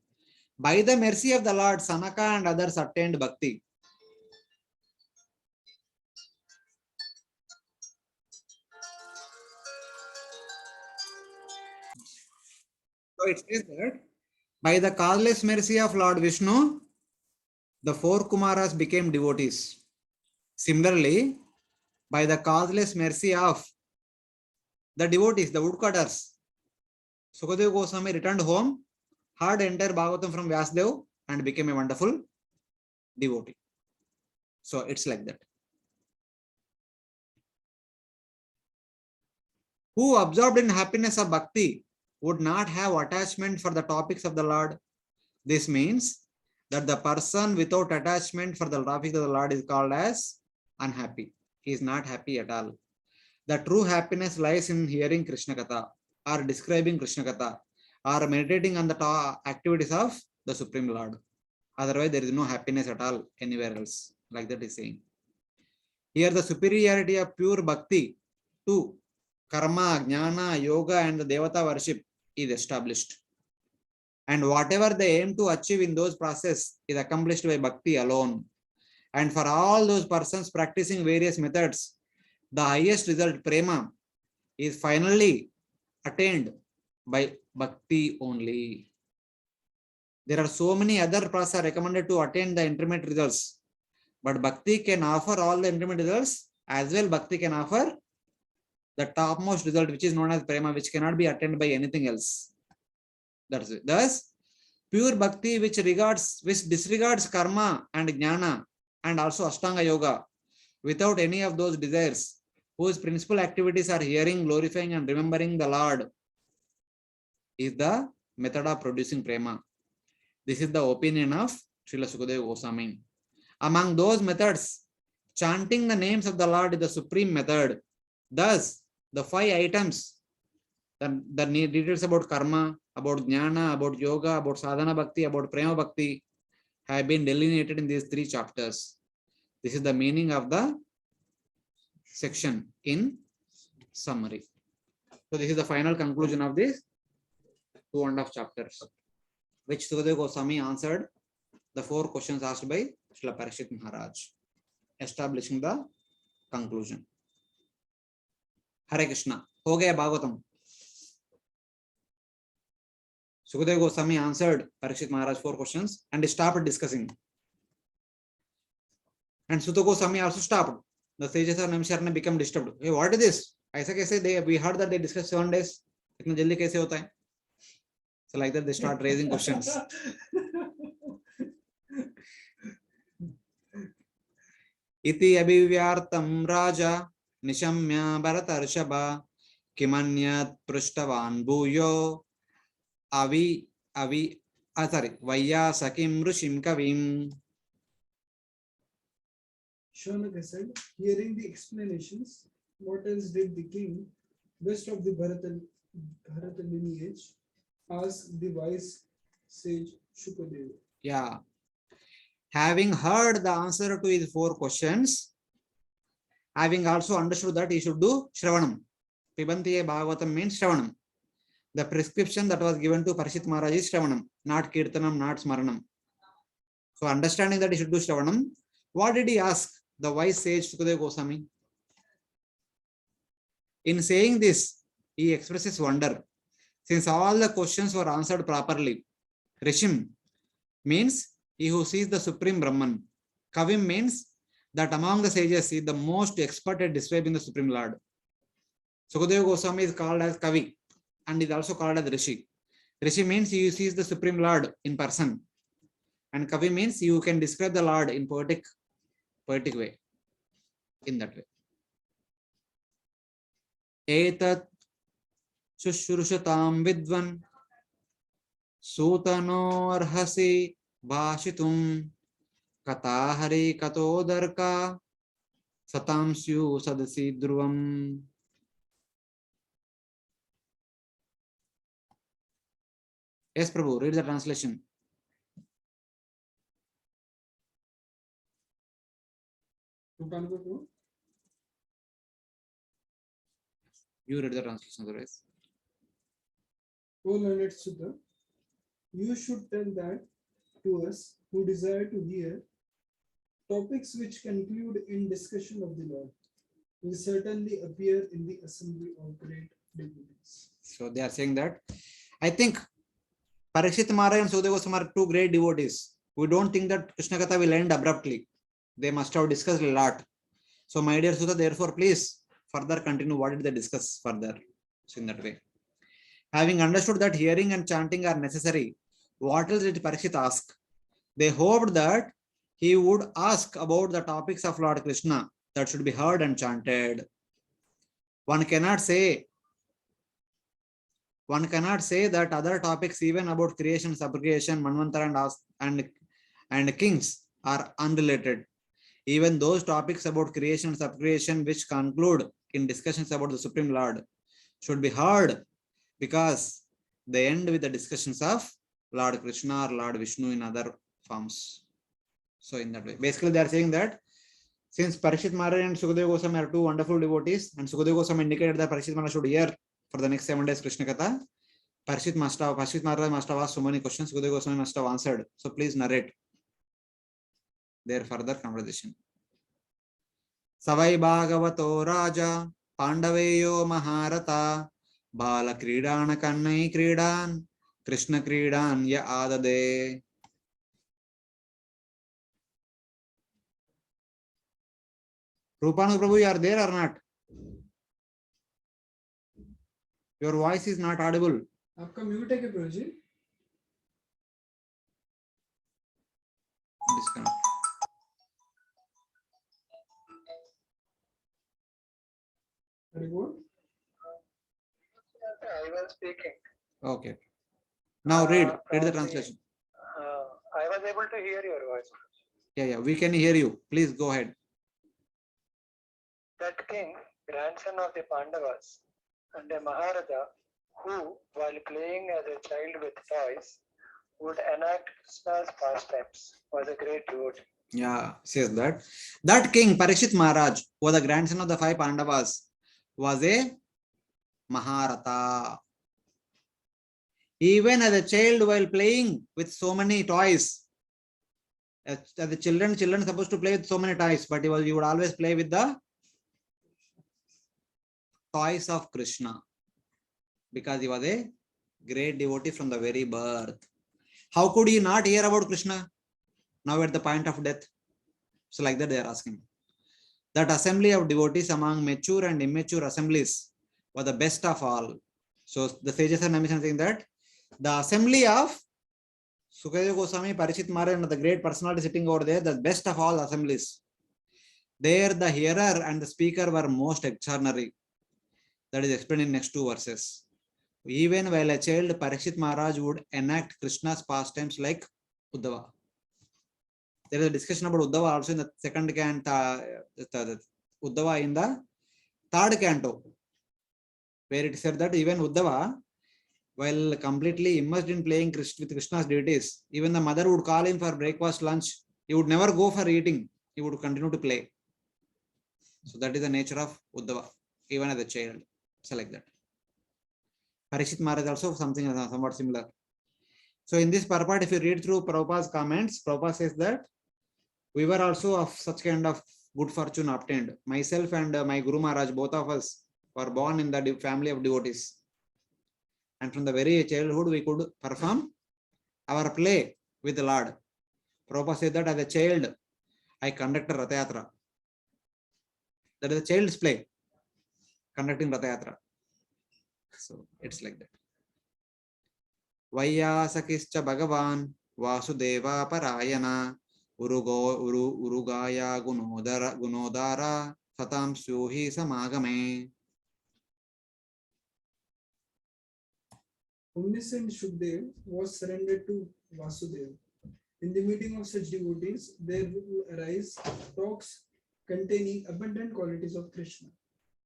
By the mercy of the Lord, Sanaka and others attained Bhakti. So it says that by the causeless mercy of Lord Vishnu, the four Kumaras became devotees. Similarly, by the causeless mercy of the devotees, the woodcutters, Sukadeva Goswami returned home, heard entire Bhagavatam from Vyasdev, and became a wonderful devotee. So it's like that. who absorbed in happiness of bhakti would not have attachment for the topics of the Lord. This means that the person without attachment for the topics of the Lord is called as unhappy. He is not happy at all. The true happiness lies in hearing Krishna Katha or describing Krishna Katha or meditating on the activities of the Supreme Lord. Otherwise, there is no happiness at all anywhere else. Like that is saying. Here, the superiority of pure bhakti to karma, jnana, yoga, and the Devata worship is established. And whatever they aim to achieve in those processes is accomplished by bhakti alone. And for all those persons practicing various methods, the highest result, prema, is finally attained by bhakti only. There are so many other processes recommended to attain the intermediate results, but bhakti can offer all the intermediate results as well. Bhakti can offer the topmost result, which is known as prema, which cannot be attained by anything else. That's it. Thus, pure bhakti, which disregards karma and jnana and also Astanga-Yoga, without any of those desires, whose principal activities are hearing, glorifying, and remembering the Lord, is the method of producing prema. This is the opinion of Srila Sukadeva Goswami. Among those methods, chanting the names of the Lord is the supreme method. Thus, the 5 items, the details about karma, about jnana, about yoga, about sadhana bhakti, about prema bhakti, have been delineated in these 3 chapters. This is the meaning of the section in summary. So this is the final conclusion of this 2.5 chapters, which Sukadeva Goswami answered the 4 questions asked by Srila Parikshit Maharaj, establishing the conclusion. Hare Krishna. Ho gaya Bhagavatam. Sukadeva Goswami answered Parikshit Maharaj 4 questions and he stopped discussing. And Sutta Goswami also stopped. The sages of Namisharna become disturbed. Hey, what is this? Aisa kaise we heard that they discussed 7 days. Itna jaldi kaise hota hai? So like that they start raising questions. Iti abhivyartam raja nishamya bharatarshaba kimanyat prishtavan bhuyo vaya sakim rushim kavim. Shaunaka said, hearing the explanations, what else did the king, best of the Bharata lineage, ask the wise sage Shukadeva? Yeah. Having heard the answer to his 4 questions, having also understood that he should do Shravanam. Pibantiye Bhagavatam means Shravanam. The prescription that was given to Parikshit Maharaj is Shravanam, not Kirtanam, not Smaranam. So understanding that he should do Shravanam, what did he ask the wise sage Sukadeva Goswami? In saying this, he expresses wonder. Since all the questions were answered properly, Rishim means he who sees the Supreme Brahman. Kavim means that among the sages he is the most expert at describing the Supreme Lord. Sukadeva Goswami is called as Kavi and is also called as Rishi. Rishi means he who sees the Supreme Lord in person. And Kavi means you can describe the Lord in poetic way. In that way. Etat Shushrushatam Vidvan Sutano Arhasi Bhashitum Katahari Katodarka Satamsyu Sadasi Dhruvam. Yes, Prabhu, read the translation. You read the translation otherwise. O learned Sutta, you should tell that to us who desire to hear topics which conclude in discussion of the Lord will certainly appear in the assembly of great devotees. So they are saying that I think Parikshit Maharaj and Sukadeva Goswami are 2 great devotees. We don't think that Krishna Katha will end abruptly. They must have discussed a lot. So my dear Sutta, therefore please further continue. What did they discuss further? So in that way. Having understood that hearing and chanting are necessary, what else did Parikshit ask? They hoped that he would ask about the topics of Lord Krishna that should be heard and chanted. One cannot say one cannot say that other topics, even about creation, subcreation, Manvantara and kings, are unrelated. Even those topics about creation, subcreation, which conclude in discussions about the Supreme Lord, should be heard, because they end with the discussions of Lord Krishna or Lord Vishnu in other forms. So in that way, basically they are saying that since Parikshit Maharaj and Sukadeva Goswami are two wonderful devotees, and Sukadeva Goswami indicated that Parikshit Maharaj should hear for the next 7 days Krishna Katha, Parikshit Maharaj must have asked so many questions, Sukadeva Goswami must have answered. So please narrate their further conversation. Savai Bhagavato Raja Pandaveyo Maharata Bala Kridana Kannai Kridan Krishna Kridan Ya Adade. Rupanu Prabhu, you are there or not? Your voice is not audible. आपका mute है क्या प्रभु जी? Disconnect. Very good. I was speaking. Okay. Now read the translation. I was able to hear your voice. Yeah, we can hear you. Please go ahead. That king, grandson of the Pandavas, and a Maharaja who, while playing as a child with toys, would enact Krishna's pastimes, was a great devotee. Yeah, says that king Parikshit Maharaj was the grandson of the 5 Pandavas, was a Maharata. Even as a child, while playing with so many toys, as the children supposed to play with so many toys, but he would always play with the toys of Krishna, because he was a great devotee from the very birth. How could he not hear about Krishna now at the point of death? So like that they are asking. That assembly of devotees among mature and immature assemblies was the best of all. So the sages are saying that the assembly of Sukadeva Goswami, Parikshit Maharaj, and the great personality sitting over there, the best of all assemblies. There the hearer and the speaker were most extraordinary. That is explained in next 2 verses. Even while a child, Parikshit Maharaj would enact Krishna's pastimes like Uddhava. There is a discussion about Uddhava also in the second canto, Uddhava in the 3rd canto, where it said that even Uddhava, while completely immersed in playing with Krishna's deities, even the mother would call him for breakfast, lunch. He would never go for eating. He would continue to play. So that is the nature of Uddhava, even as a child. So like that. Parikshit Maharaj also something somewhat similar. So in this purport, if you read through Prabhupada's comments, Prabhupada says that we were also of such kind of good fortune obtained. Myself and my Guru Maharaj, both of us were born in the family of devotees. And from the very childhood, we could perform our play with the Lord. Prabhupada said that as a child, I conducted Ratha Yatra. That is a child's play, conducting Ratha Yatra. So it's like that. Vayasakischa Bhagavan Vasudeva Parayana Urugaya Gunodara Satam Syuhi Samagame. Omniscient Shukdev was surrendered to Vasudeva. In the meeting of such devotees, there will arise talks containing abundant qualities of Krishna,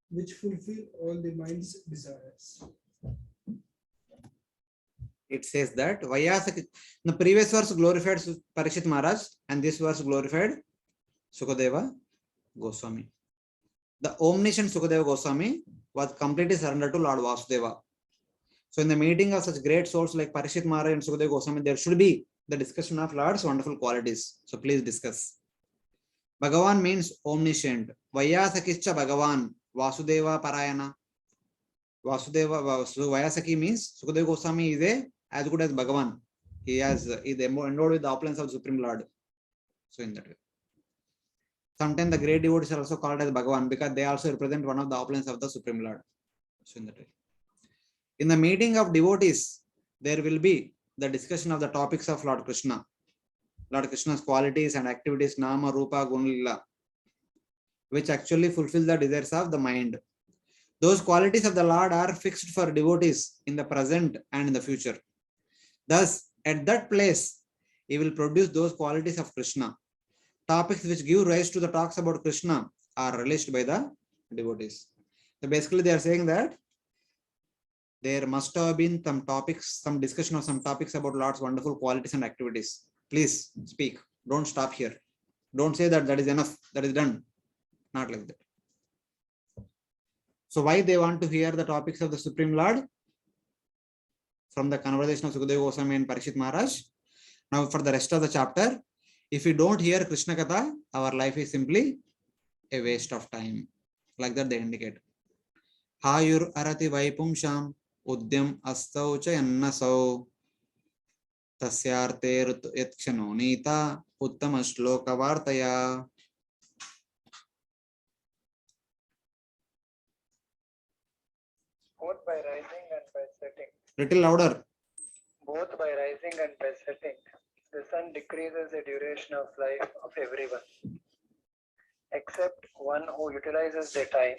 which fulfill all the mind's desires. It says that Vayasaki, the previous verse glorified Parikshit Maharaj, and this verse glorified Sukadeva Goswami. The omniscient Sukadeva Goswami was completely surrendered to Lord Vasudeva. So in the meeting of such great souls like Parikshit Maharaj and Sukadeva Goswami, there should be the discussion of Lord's wonderful qualities. So please discuss. Bhagavan means omniscient. Vayasakischa Bhagavan Vasudeva Parayana. Vasudeva, so Vayasaki means Sukadeva Goswami is as good as Bhagavan. He is endowed with the opulence of the Supreme Lord. So in that way. Sometimes the great devotees are also called as Bhagavan because they also represent one of the opulence of the Supreme Lord. So in that way. In the meeting of devotees, there will be the discussion of the topics of Lord Krishna. Lord Krishna's qualities and activities, Nama, Rupa, Gunlila, which actually fulfill the desires of the mind. Those qualities of the Lord are fixed for devotees in the present and in the future. Thus, at that place, he will produce those qualities of Krishna. Topics which give rise to the talks about Krishna are relished by the devotees. So basically, they are saying that there must have been some topics, some discussion of some topics about Lord's wonderful qualities and activities. Please speak. Don't stop here. Don't say that is enough, that is done. Not like that. So why they want to hear the topics of the Supreme Lord? From the conversation of Sukadeva Goswami and Parikshit Maharaj. Now for the rest of the chapter, if we don't hear Krishna Katha, our life is simply a waste of time. Like that they indicate. Hayur arati vaipumsham udyam astau cha yannasau tasyarte yatchano nita uttama shloka vartaya. Both by rising and by setting. Little louder. Both by rising and by setting, the sun decreases the duration of life of everyone, except one who utilizes their time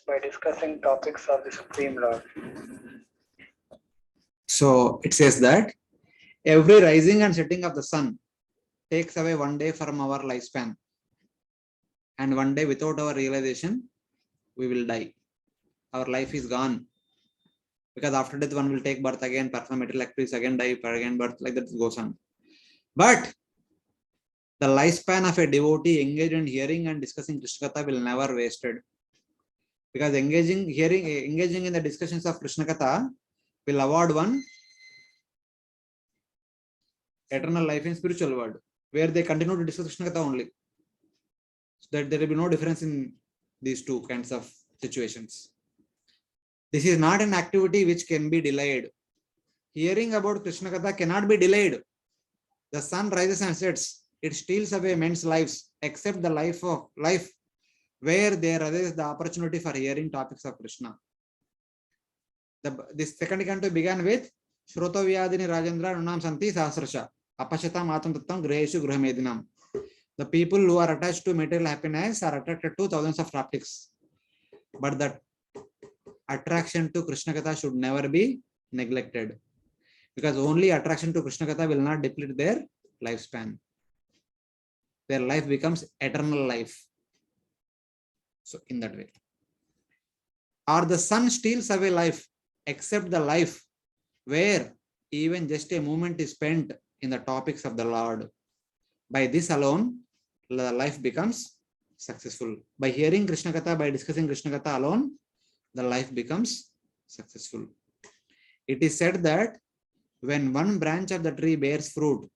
by discussing topics of the Supreme Lord. So it says that every rising and setting of the sun takes away one day from our lifespan. And one day without our realization, we will die. Our life is gone. Because after death, one will take birth again, perform material activities, again die, again birth, like that goes on. But the lifespan of a devotee engaged in hearing and discussing Krishna Katha will never wasted. Because engaging in the discussions of Krishna Katha will award one eternal life in spiritual world, where they continue to discuss Krishna Katha only. So that there will be no difference in these two kinds of situations. This is not an activity which can be delayed. Hearing about Krishna Katha cannot be delayed. The sun rises and sets. It steals away men's lives, except the life where there arises the opportunity for hearing topics of Krishna. This second canto began with Shroto Vyadini Rajendra Nunam Santi Sahasrasha Apashata Matam Tattam Greheshu Gruhamedinam. The people who are attached to material happiness are attracted to thousands of topics. But the attraction to Krishna Katha should never be neglected. Because only attraction to Krishna Katha will not deplete their lifespan. Their life becomes eternal life. So in that way. Or the sun steals away life, except the life where even just a moment is spent in the topics of the Lord. By this alone, the life becomes successful. By hearing Krishna Katha, by discussing Krishna Katha alone, the life becomes successful. It is said that when one branch of the tree bears fruit,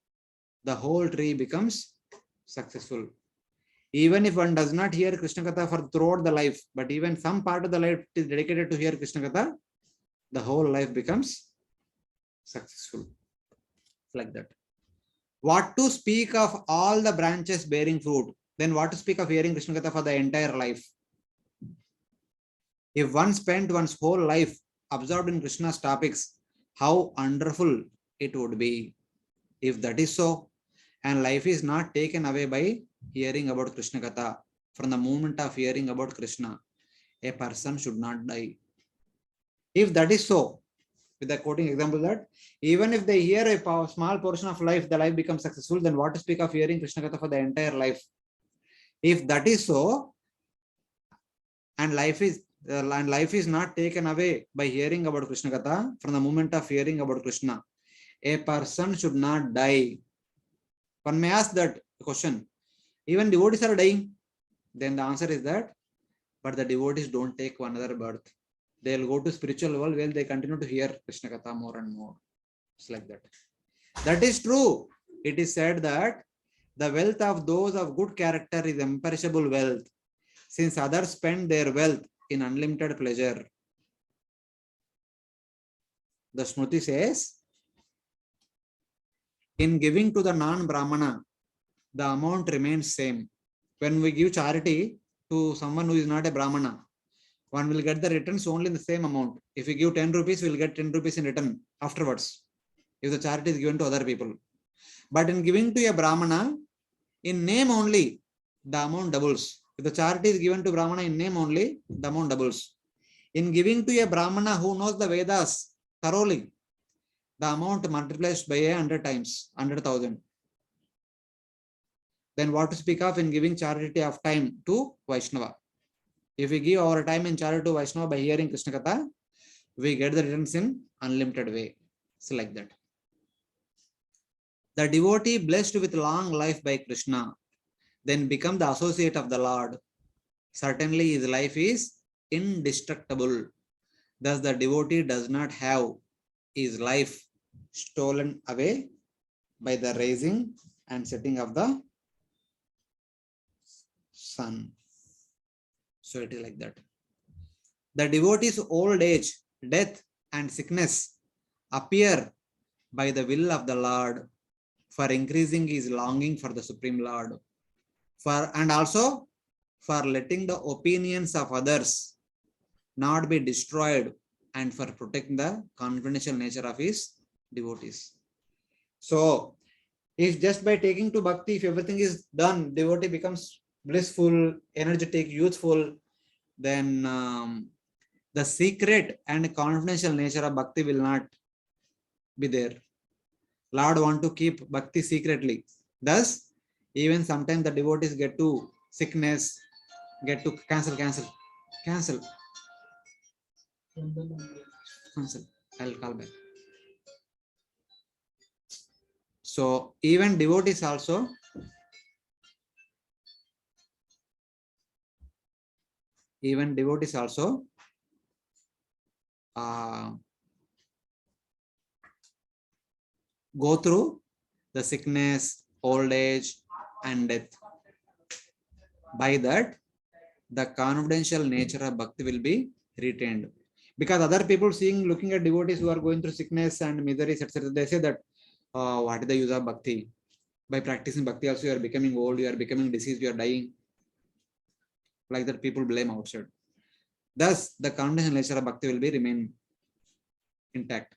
the whole tree becomes successful. Even if one does not hear Krishna Katha for throughout the life, but even some part of the life is dedicated to hear Krishna Katha, the whole life becomes successful. Like that. What to speak of all the branches bearing fruit? Then what to speak of hearing Krishna Katha for the entire life? If one spent one's whole life absorbed in Krishna's topics, how wonderful it would be. If that is so, and life is not taken away by hearing about Krishna Katha, from the moment of hearing about Krishna, a person should not die. If that is so, with the quoting example that even if they hear a small portion of life, the life becomes successful, then what to speak of hearing Krishna Katha for the entire life? If that is so, and life is not taken away by hearing about Krishna Katha, from the moment of hearing about Krishna, a person should not die. One may ask that question, even devotees are dying? Then the answer is that, but the devotees don't take another birth. They'll go to spiritual world where they continue to hear Krishna Katha more and more. It's like that. That is true. It is said that the wealth of those of good character is imperishable wealth, since others spend their wealth in unlimited pleasure. The Smriti says, in giving to the non-Brahmana, the amount remains same. When we give charity to someone who is not a Brahmana, one will get the returns only in the same amount. If we give 10 rupees, we will get 10 rupees in return afterwards, if the charity is given to other people. But in giving to a Brahmana, in name only, the amount doubles. If the charity is given to Brahmana in name only, the amount doubles. In giving to a Brahmana who knows the Vedas thoroughly, the amount multiplies by 100 times, 100,000. Then what to speak of in giving charity of time to Vaishnava? If we give our time in charity to Vaishnava by hearing Krishna Katha, we get the returns in unlimited way. It's like that. The devotee blessed with long life by Krishna then become the associate of the Lord. Certainly his life is indestructible. Thus the devotee does not have his life stolen away by the rising and setting of the sun. So it is like that. The devotee's old age, death, and sickness appear by the will of the Lord for increasing his longing for the Supreme Lord, and also for letting the opinions of others not be destroyed, and for protecting the confidential nature of his devotees. So, if just by taking to bhakti, if everything is done, devotee becomes blissful, energetic, youthful, then the secret and confidential nature of bhakti will not be there. Lord want to keep bhakti secretly. Thus, even sometimes the devotees get to sickness, get to cancel. I'll call back. So even devotees also go through the sickness, old age, and death. By that, the confidential nature of bhakti will be retained. Because other people looking at devotees who are going through sickness and miseries, etc., they say that, what is the use of bhakti? By practicing bhakti also, you are becoming old, you are becoming diseased, you are dying. Like that, people blame outside. Thus, the confidential nature of bhakti will be remain intact.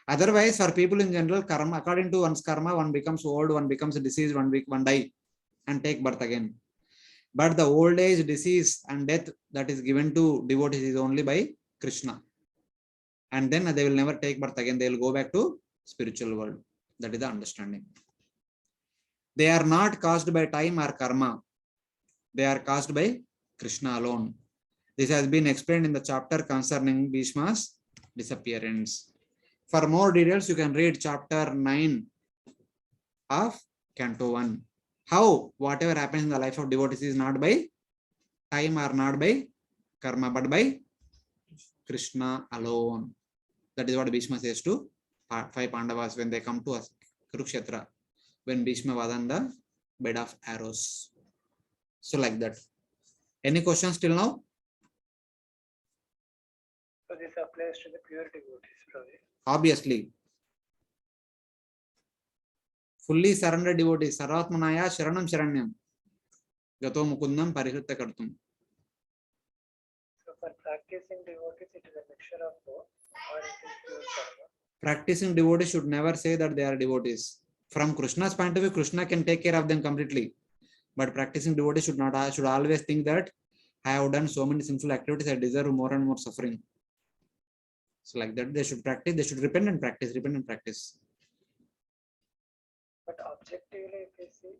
Otherwise, for people in general, karma, according to one's karma, one becomes old, one becomes diseased, one die and take birth again. But the old age, disease, and death that is given to devotees is only by Krishna. And then they will never take birth again. They will go back to spiritual world. That is the understanding. They are not caused by time or karma. They are caused by Krishna alone. This has been explained in the chapter concerning Bhishma's disappearance. For more details, you can read chapter 9 of Canto 1. How whatever happens in the life of devotees is not by time or not by karma, but by Krishna alone. That is what Bhishma says to 5 Pandavas when they come to Kurukshetra, when Bhishma was on the bed of arrows. So like that. Any questions till now? So this applies to the pure devotees, Prabhu. Obviously. Fully surrendered devotees. Sarvatmanaya Sharanam Sharanyam. Gato Mukundam Parihritta Kartum. So for practicing devotees, it is a mixture of both, or it is pure karma. Practicing devotees should never say that they are devotees. From Krishna's point of view, Krishna can take care of them completely. But practicing devotees should always think that I have done so many sinful activities, I deserve more and more suffering. So like that, they should practice, they should repent and practice. But objectively, if you see,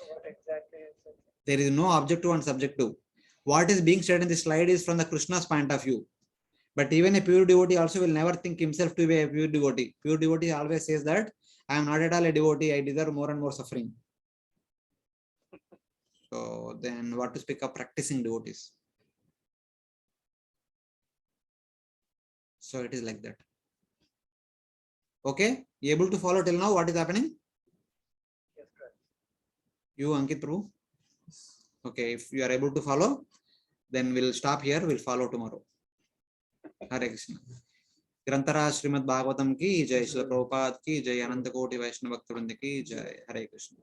what exactly is it? There is no objective and subjective. What is being said in this slide is from the Krishna's point of view. But even a pure devotee also will never think himself to be a pure devotee. Pure devotee always says that I am not at all a devotee, I deserve more and more suffering. So then what to speak of practicing devotees? So it is like that. Okay, you able to follow till now what is happening? Yes, sir. You, Ankit Prabhu? Okay, if you are able to follow, then we'll stop here, we'll follow tomorrow. Hare Krishna. ग्रंथराज Shrimad Bhagavatam की जय, श्रील प्रभुपाद की जय, अनंत कोटि वैष्णव भक्तवृंद की जय. हरे कृष्ण.